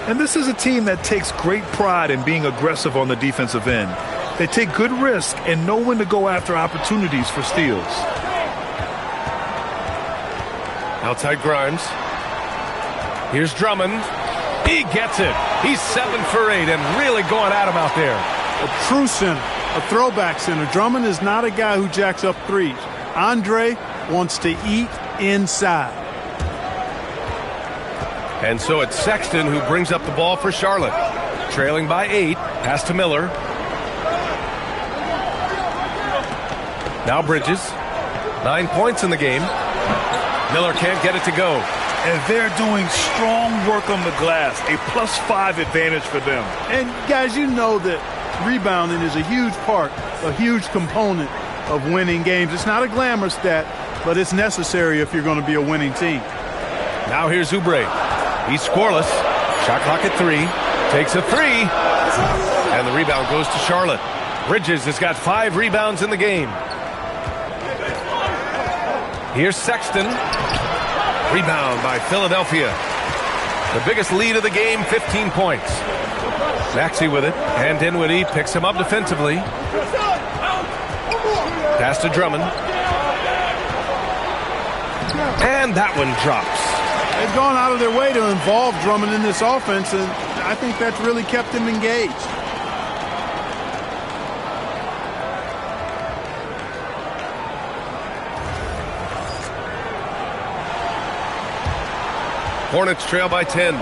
And this is a team that takes great pride in being aggressive on the defensive end. They take good risk and know when to go after opportunities for steals. Outside Grimes. Here's Drummond. He gets it. He's 7 for 8 and really going at him out there. A true center, a throwback center. Drummond is not a guy who jacks up threes. Andre wants to eat inside. And so it's Sexton who brings up the ball for Charlotte. Trailing by 8. Pass to Miller. Now Bridges. 9 points in the game. Miller can't get it to go. And they're doing strong work on the glass. A +5 advantage for them. And guys, you know that rebounding is a huge part, a huge component of winning games. It's not a glamour stat, but it's necessary if you're going to be a winning team. Now here's Oubre. He's scoreless. Shot clock at 3. Takes a 3. And the rebound goes to Charlotte. Bridges has got 5 rebounds in the game. Here's Sexton. Rebound by Philadelphia. The biggest lead of the game, 15 points. Maxey with it. And Dinwiddie picks him up defensively. Pass to Drummond. And that one drops. They've gone out of their way to involve Drummond in this offense, and I think that's really kept him engaged. Hornets trail by 10.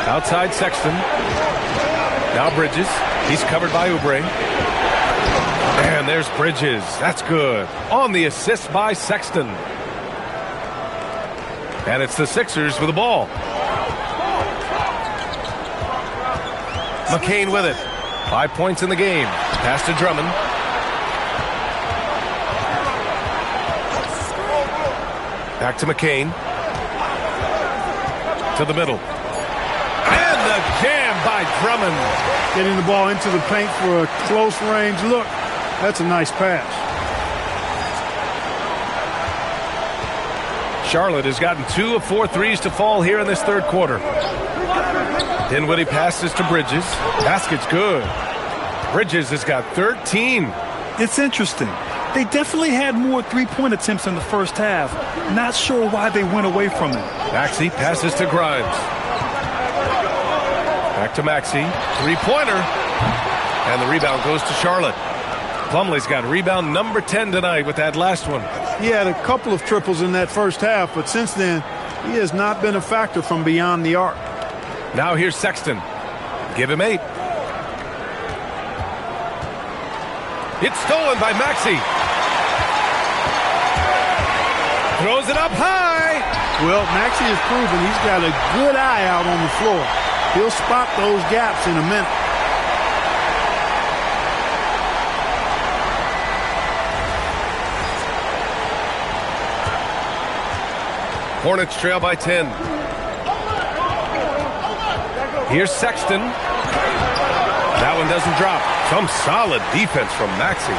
Outside Sexton. Now Bridges. He's covered by Oubre. And there's Bridges. That's good. On the assist by Sexton. And it's the Sixers with the ball. McCain with it. 5 points in the game. Pass to Drummond. Back to McCain. To the middle. And the jam by Drummond. Getting the ball into the paint for a close range look. That's a nice pass. Charlotte has gotten 2 of 4 threes to fall here in this third quarter. Dinwiddie passes to Bridges. Basket's good. Bridges has got 13. It's interesting. They definitely had more three-point attempts in the first half. Not sure why they went away from it. Maxey passes to Grimes. Back to Maxey. Three-pointer. And the rebound goes to Charlotte. Plumlee's got rebound number 10 tonight with that last one. He had a couple of triples in that first half, but since then, he has not been a factor from beyond the arc. Now here's Sexton. Give him 8. It's stolen by Maxey. Throws it up high. Well, Maxey has proven he's got a good eye out on the floor. He'll spot those gaps in a minute. Hornets trail by 10. Here's Sexton. That one doesn't drop. Some solid defense from Maxey.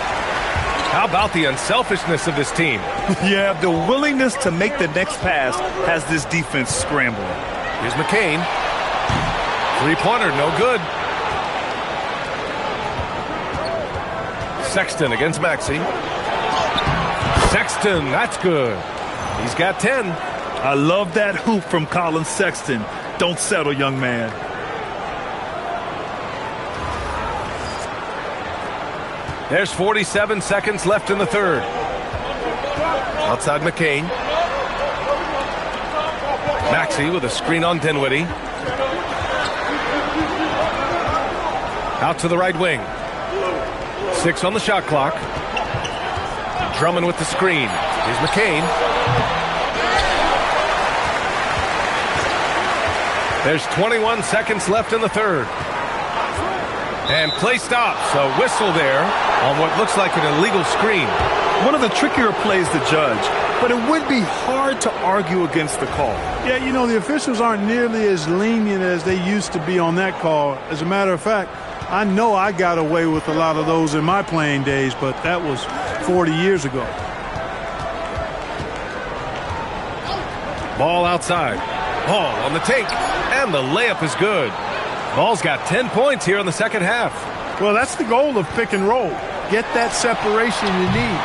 How about the unselfishness of this team? Yeah, the willingness to make the next pass has this defense scrambling. Here's McCain. Three-pointer, no good. Sexton against Maxey. Sexton, that's good. He's got 10. I love that hoop from Colin Sexton. Don't settle, young man. There's 47 seconds left in the third. Outside McCain. Maxey with a screen on Dinwiddie. Out to the right wing. 6 on the shot clock. Drummond with the screen. Here's McCain. There's 21 seconds left in the third. And play stops. A whistle there on what looks like an illegal screen. One of the trickier plays to judge, but it would be hard to argue against the call. Yeah, you know, the officials aren't nearly as lenient as they used to be on that call. As a matter of fact, I know I got away with a lot of those in my playing days, but that was 40 years ago. Ball outside. Ball on the take. And the layup is good. Ball's got 10 points here in the second half. Well, that's the goal of pick and roll. Get that separation you need.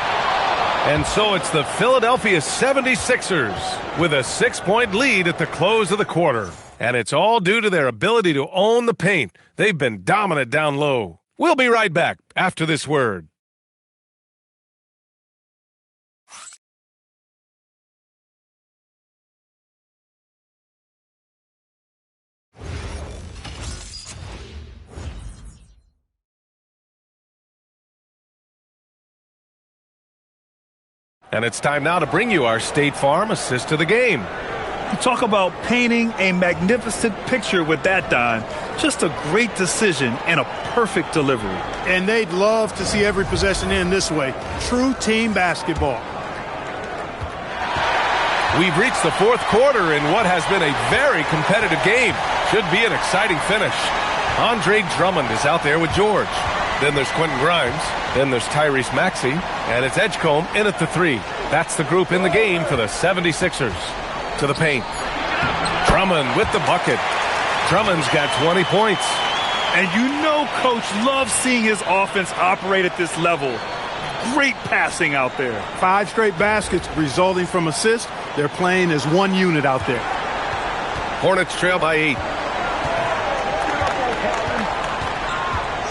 And so it's the Philadelphia 76ers with a 6-point lead at the close of the quarter. And it's all due to their ability to own the paint. They've been dominant down low. We'll be right back after this word. And it's time now to bring you our State Farm assist to the game. You talk about painting a magnificent picture with that, Don. Just a great decision and a perfect delivery. And they'd love to see every possession end this way. True team basketball. We've reached the fourth quarter in what has been a very competitive game. Should be an exciting finish. Andre Drummond is out there with George. Then there's Quentin Grimes. Then there's Tyrese Maxey. And it's Edgecombe in at the three. That's the group in the game for the 76ers. To the paint. Drummond with the bucket. Drummond's got 20 points. And you know Coach loves seeing his offense operate at this level. Great passing out there. 5 straight baskets resulting from assists. They're playing as one unit out there. Hornets trail by 8.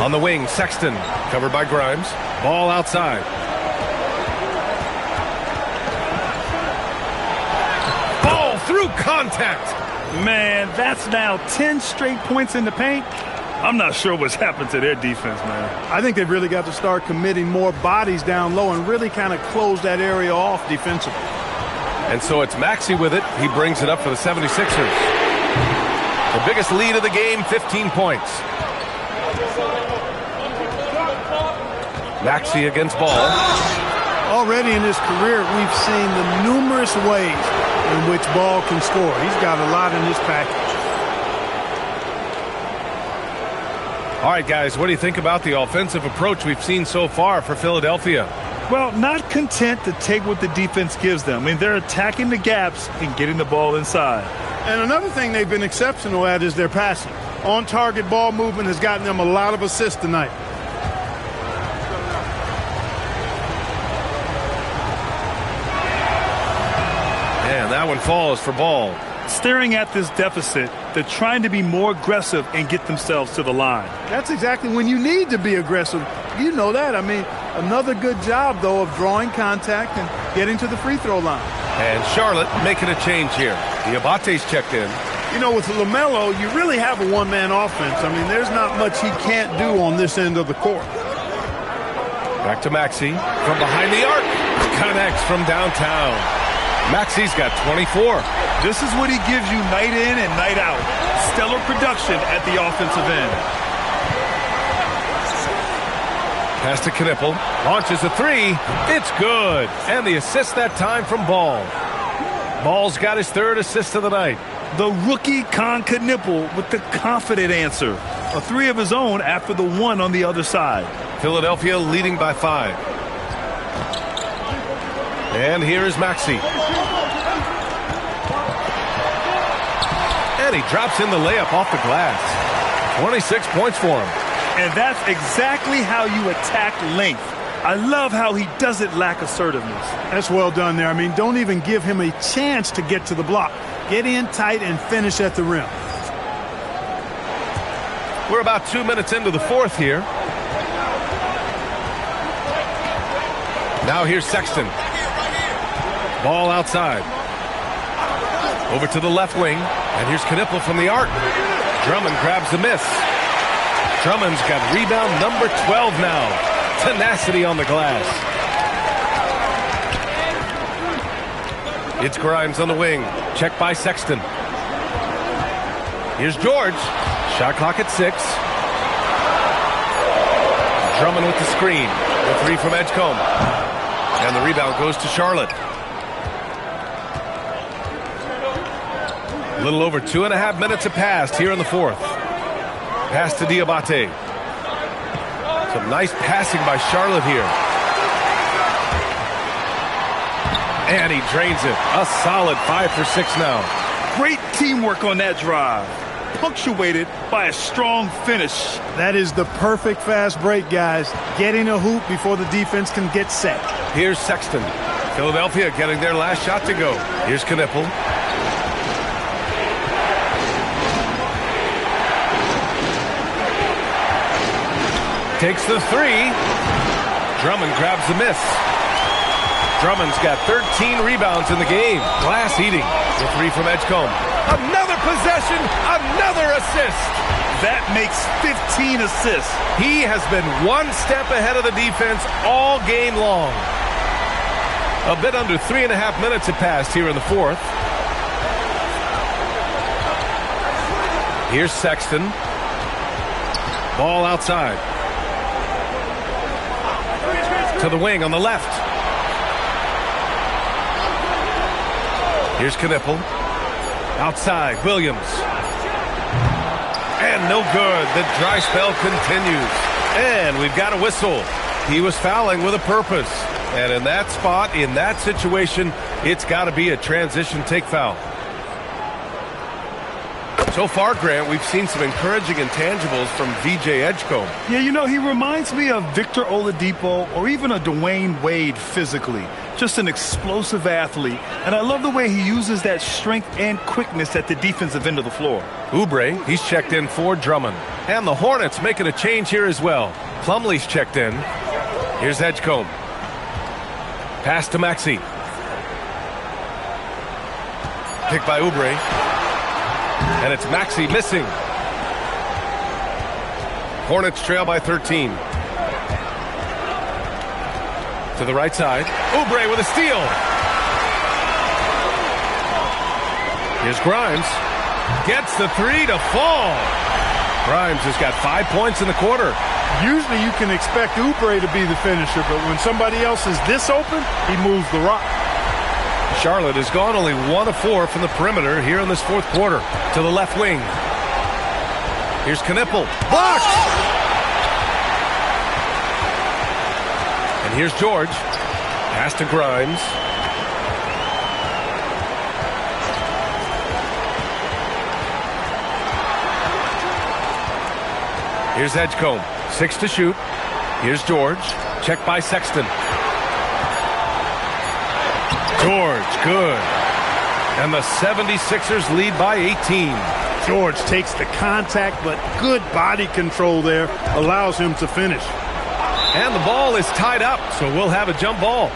On the wing, Sexton, covered by Grimes. Ball outside. Ball through contact. Man, that's now 10 straight points in the paint. I'm not sure what's happened to their defense, man. I think they've really got to start committing more bodies down low and really kind of close that area off defensively. And so it's Maxey with it. He brings it up for the 76ers. The biggest lead of the game, 15 points. Maxey against Ball. Already in his career, we've seen the numerous ways in which Ball can score. He's got a lot in his package. All right, guys, what do you think about the offensive approach we've seen so far for Philadelphia? Well, not content to take what the defense gives them. I mean, they're attacking the gaps and getting the ball inside. And another thing they've been exceptional at is their passing. On-target ball movement has gotten them a lot of assists tonight. And that one falls for Ball. Staring at this deficit, they're trying to be more aggressive and get themselves to the line. That's exactly when you need to be aggressive. You know that. I mean, another good job, though, of drawing contact and getting to the free throw line. And Charlotte making a change here. Diabate's checked in. You know, with LaMelo, you really have a one-man offense. I mean, there's not much he can't do on this end of the court. Back to Maxey from behind the arc. Connects from downtown. Maxey's got 24. This is what he gives you night in and night out. Stellar production at the offensive end. Pass to Knippel. Launches a three. It's good. And the assist that time from Ball. Ball's got his third assist of the night. The rookie Con Knippel with the confident answer. A three of his own after the one on the other side. Philadelphia leading by 5. And here is Maxey. And he drops in the layup off the glass. 26 points for him. And that's exactly how you attack length. I love how he doesn't lack assertiveness. That's well done there. I mean, don't even give him a chance to get to the block. Get in tight and finish at the rim. We're about 2 minutes into the fourth here. Now here's Sexton. Ball outside. Over to the left wing. And here's Knippel from the arc. Drummond grabs the miss. Drummond's got rebound number 12 now. Tenacity on the glass. It's Grimes on the wing. Checked by Sexton. Here's George. Shot clock at 6. Drummond with the screen. The three from Edgecombe. And the rebound goes to Charlotte. A little over 2.5 minutes have passed here in the fourth. Pass to Diabate. Some nice passing by Charlotte here. And he drains it. A solid 5 for 6 now. Great teamwork on that drive. Punctuated by a strong finish. That is the perfect fast break, guys. Getting a hoop before the defense can get set. Here's Sexton. Philadelphia getting their last shot to go. Here's Knippel. Takes the three. Drummond grabs the miss. Drummond's got 13 rebounds in the game. Glass eating. The three from Edgecombe. Another possession, another assist. That makes 15 assists. He has been one step ahead of the defense all game long. A bit under 3.5 minutes have passed here in the fourth. Here's Sexton. Ball outside. To the wing on the left. Here's Knippel. Outside, Williams. And no good. The dry spell continues. And we've got a whistle. He was fouling with a purpose. And in that spot, in that situation, it's got to be a transition take foul. So far, Grant, we've seen some encouraging intangibles from VJ Edgecombe. Yeah, you know, he reminds me of Victor Oladipo or even a Dwayne Wade physically. Just an explosive athlete. And I love the way he uses that strength and quickness at the defensive end of the floor. Oubre, he's checked in for Drummond. And the Hornets making a change here as well. Plumlee's checked in. Here's Edgecombe. Pass to Maxey. Picked by Oubre. And it's Maxey missing. Hornets trail by 13. To the right side. Oubre with a steal. Here's Grimes. Gets the three to fall. Grimes has got 5 points in the quarter. Usually you can expect Oubre to be the finisher, but when somebody else is this open, he moves the rock. Charlotte has gone only 1 of 4 from the perimeter here in this fourth quarter. To the left wing. Here's Knippel. Blocked! And here's George. Pass to Grimes. Here's Edgecombe. 6 to shoot. Here's George. Check by Sexton. George, good. And the 76ers lead by 18. George takes the contact, but good body control there allows him to finish. And the ball is tied up, so we'll have a jump ball.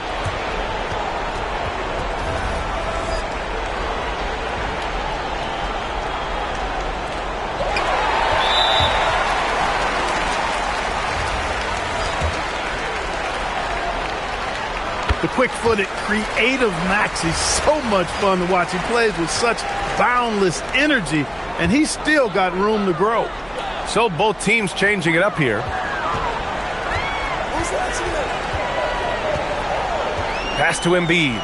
The quick-footed, creative Maxey's so much fun to watch. He plays with such boundless energy, and he's still got room to grow. So both teams changing it up here. Pass to Embiid.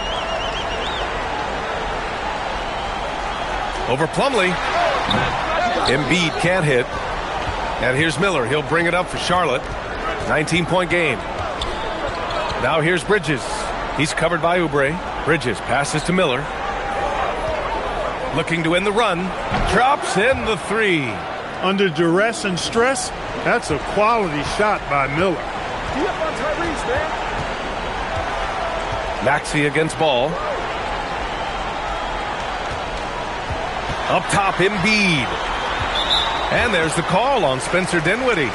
Over Plumlee. Embiid can't hit. And here's Miller. He'll bring it up for Charlotte. 19-point game. Now here's Bridges. He's covered by Oubre. Bridges passes to Miller. Looking to win the run. Drops in the three. Under duress and stress, that's a quality shot by Miller. Maxey against Ball. Up top, Embiid. And there's the call on Spencer Dinwiddie.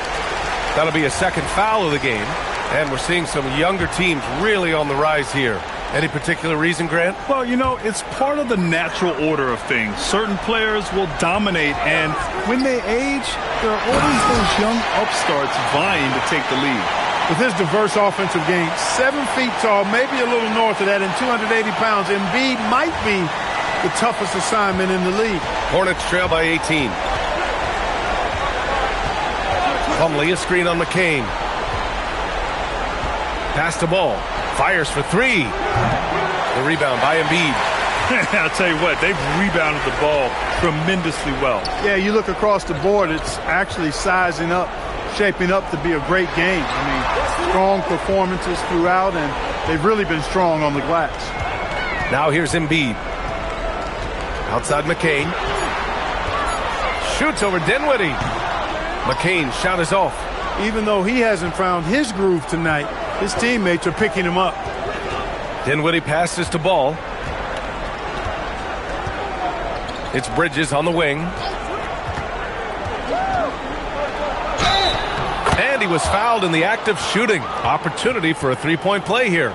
That'll be a second foul of the game. And we're seeing some younger teams really on the rise here. Any particular reason, Grant? Well, you know, it's part of the natural order of things. Certain players will dominate, and when they age, there are always those young upstarts vying to take the lead. With his diverse offensive game, 7 feet tall, maybe a little north of that, and 280 pounds, Embiid might be the toughest assignment in the league. Hornets trail by 18. Plumlee, a screen on McCain. Pass to Ball. Fires for three. The rebound by Embiid. I'll tell you what, they've rebounded the ball tremendously well. Yeah, you look across the board, it's actually sizing up, shaping up to be a great game. I mean, strong performances throughout, and they've really been strong on the glass. Now here's Embiid. Outside McCain. Shoots over Dinwiddie. McCain's shot is off. Even though he hasn't found his groove tonight, his teammates are picking him up. Dinwiddie passes to Ball. It's Bridges on the wing. And he was fouled in the act of shooting. Opportunity for a three-point play here.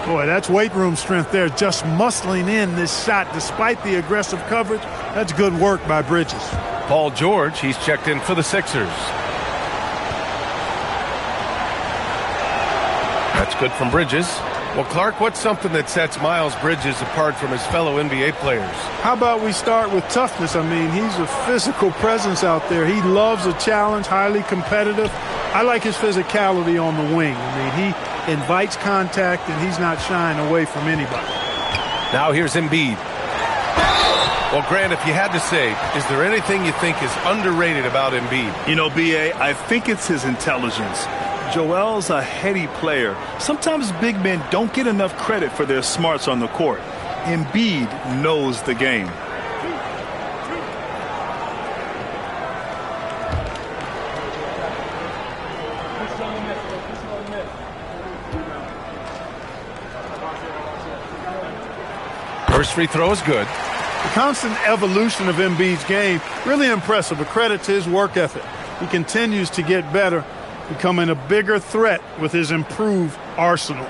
Boy, that's weight room strength there, just muscling in this shot despite the aggressive coverage. That's good work by Bridges. Paul George, he's checked in for the Sixers. That's good from Bridges. Well, Clark, what's something that sets Miles Bridges apart from his fellow NBA players? How about we start with toughness? I mean, he's a physical presence out there. He loves a challenge, highly competitive. I like his physicality on the wing. I mean, he invites contact, and he's not shying away from anybody. Now here's Embiid. Well, Grant, if you had to say, is there anything you think is underrated about Embiid? You know, B.A., I think it's his intelligence. Joel's a heady player. Sometimes big men don't get enough credit for their smarts on the court. Embiid knows the game. First free throw is good. The constant evolution of Embiid's game, really impressive. A credit to his work ethic. He continues to get better, becoming a bigger threat with his improved arsenal.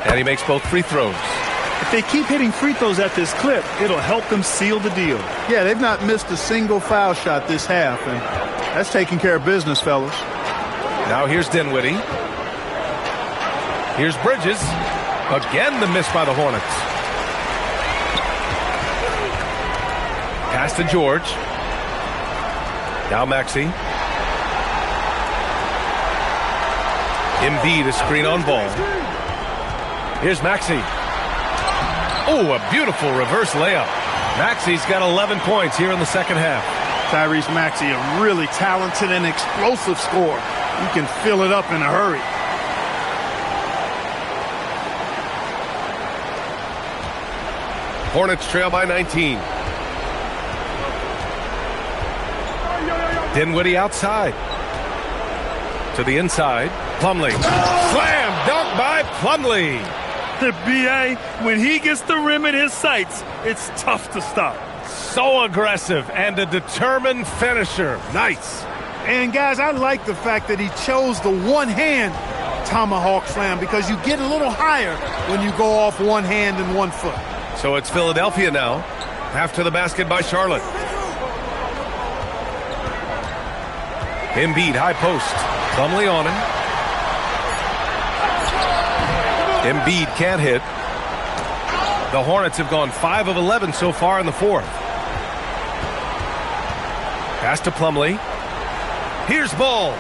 And he makes both free throws. If they keep hitting free throws at this clip, it'll help them seal the deal. Yeah, they've not missed a single foul shot this half, and that's taking care of business, fellas. Now here's Dinwiddie. Here's Bridges. Again, the miss by the Hornets. Pass to George. Now Maxey. Embiid, a screen on ball. Here's Maxey. Oh, a beautiful reverse layup. Maxey's got 11 points here in the second half. Tyrese Maxey, a really talented and explosive scorer. You can fill it up in a hurry. Hornets trail by 19. Dinwiddie outside. To the inside. Plumlee. Slam dunk by Plumlee. The B.A., when he gets the rim in his sights, it's tough to stop. So aggressive and a determined finisher. Nice. And, guys, I like the fact that he chose the one-hand tomahawk slam because you get a little higher when you go off one hand and 1 foot. So it's Philadelphia now. After the basket by Charlotte. Embiid, high post. Plumlee on him. Embiid can't hit. The Hornets have gone 5 of 11 so far in the fourth. Pass to Plumlee. Here's Ball.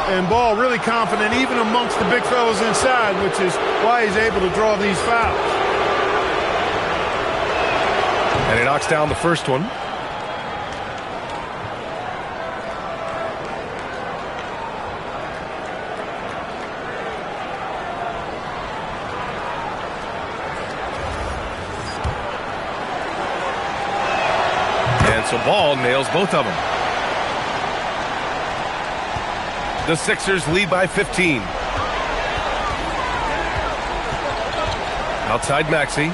And Ball really confident even amongst the big fellas inside, which is why he's able to draw these fouls. And he knocks down the first one. And so Ball nails both of them. The Sixers lead by 15. Outside Maxey.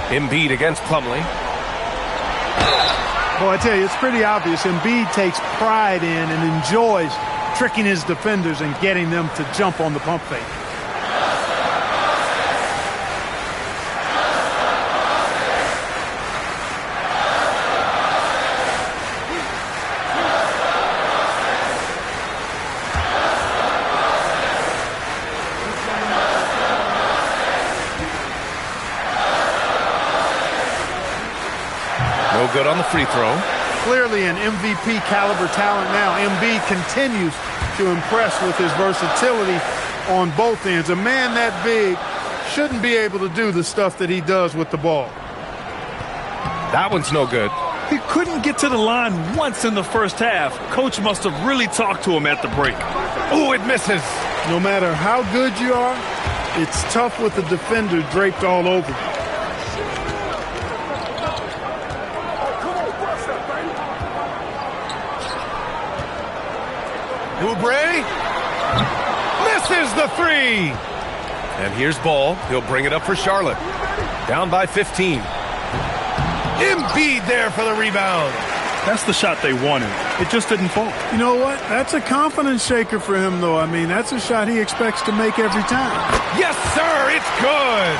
Embiid against Plumlee. Boy, I tell you, it's pretty obvious. Embiid takes pride in and enjoys tricking his defenders and getting them to jump on the pump fake. No good on the free throw. Clearly an MVP caliber talent now. Embiid continues to impress with his versatility on both ends. A man that big shouldn't be able to do the stuff that he does with the ball. That one's no good. He couldn't get to the line once in the first half. Coach must have really talked to him at the break. Oh, it misses. No matter how good you are, it's tough with the defender draped all over you. Oubre misses the three. And here's Ball. He'll bring it up for Charlotte. Down by 15. Embiid there for the rebound. That's the shot they wanted. It just didn't fall. You know what? That's a confidence shaker for him, though. I mean, that's a shot he expects to make every time. Yes, sir, it's good.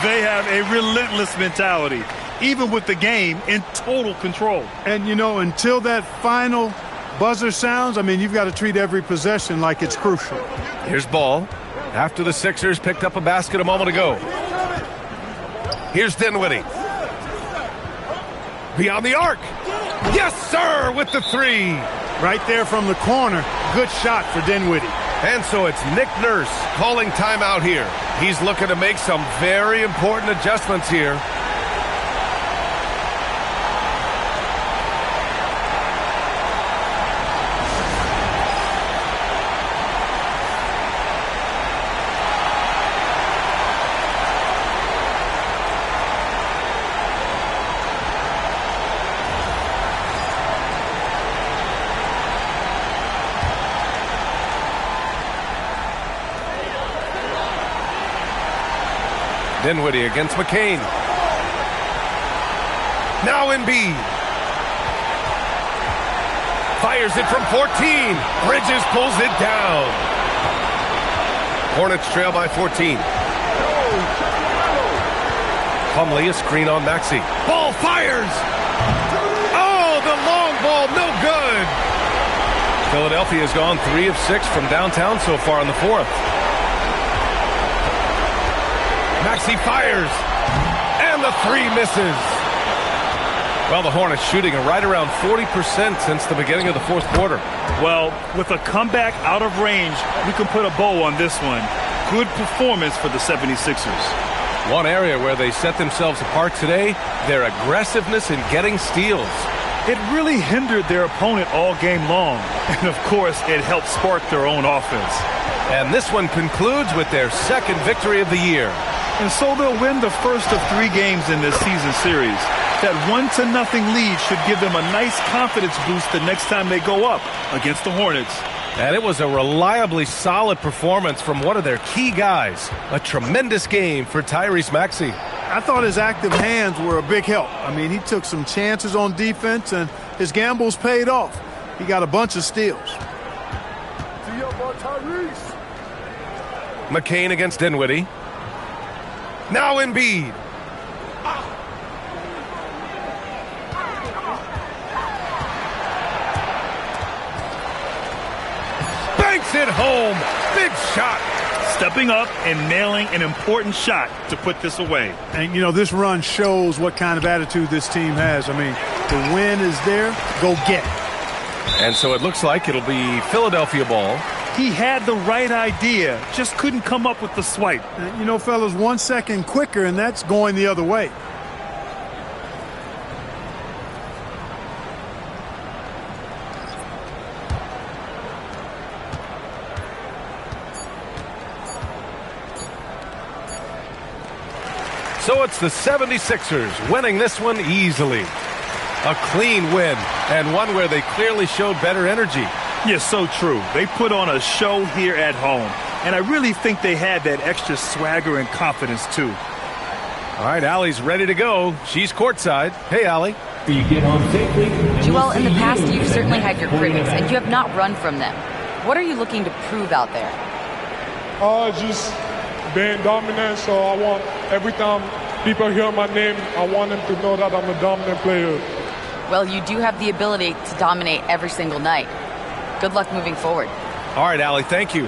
They have a relentless mentality, even with the game in total control. And, you know, until that final buzzer sounds, I mean, you've got to treat every possession like it's crucial. Here's ball. After the Sixers picked up a basket a moment ago. Here's Dinwiddie. Beyond the arc. Yes, sir, with the three. Right there from the corner. Good shot for Dinwiddie. And so it's Nick Nurse calling timeout here. He's looking to make some very important adjustments here. Dinwiddie against McCain. Now Embiid. Fires it from 14. Bridges pulls it down. Hornets trail by 14. Plumlee, a screen on Maxey. Ball fires. Oh, the long ball, no good. Philadelphia has gone 3 of 6 from downtown so far in the fourth. Maxey fires, and the three misses. Well, the Hornets shooting right around 40% since the beginning of the fourth quarter. Well, with a comeback out of range, we can put a bow on this one. Good performance for the 76ers. One area where they set themselves apart today, their aggressiveness in getting steals. It really hindered their opponent all game long. And, of course, it helped spark their own offense. And this one concludes with their second victory of the year. And so they'll win the first of 3 games in this season series. That 1-0 lead should give them a nice confidence boost the next time they go up against the Hornets. And it was a reliably solid performance from one of their key guys. A tremendous game for Tyrese Maxey. I thought his active hands were a big help. I mean, he took some chances on defense, and his gambles paid off. He got a bunch of steals. McCain against Dinwiddie. Now Embiid. Banks it home. Big shot. Stepping up and nailing an important shot to put this away. And, you know, this run shows what kind of attitude this team has. I mean, the win is there. Go get it. And so it looks like it'll be Philadelphia ball. He had the right idea, just couldn't come up with the swipe. And, you know, fellas, 1 second quicker, and that's going the other way. So it's the 76ers winning this one easily. A clean win, and one where they clearly showed better energy. Yes, so true. They put on a show here at home, and I really think they had that extra swagger and confidence, too. All right, Allie's ready to go. She's courtside. Hey, Allie. Joel, in the past, you've certainly had your critics, and you have not run from them. What are you looking to prove out there? Just being dominant, so I want every time people hear my name, I want them to know that I'm a dominant player. Well, you do have the ability to dominate every single night. Good luck moving forward. All right, Allie, thank you.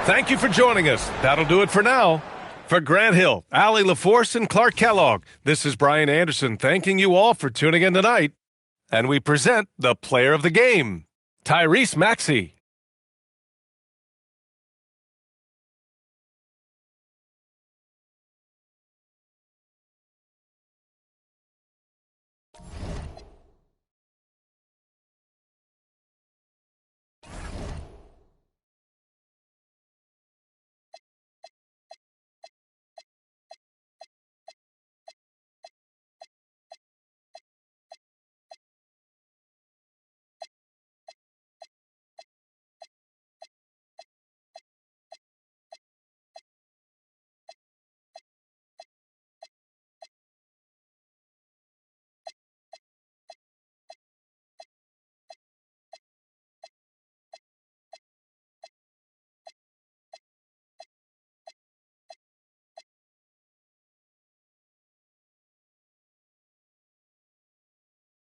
Thank you for joining us. That'll do it for now. For Grant Hill, Allie LaForce, and Clark Kellogg, this is Brian Anderson thanking you all for tuning in tonight. And we present the player of the game, Tyrese Maxey.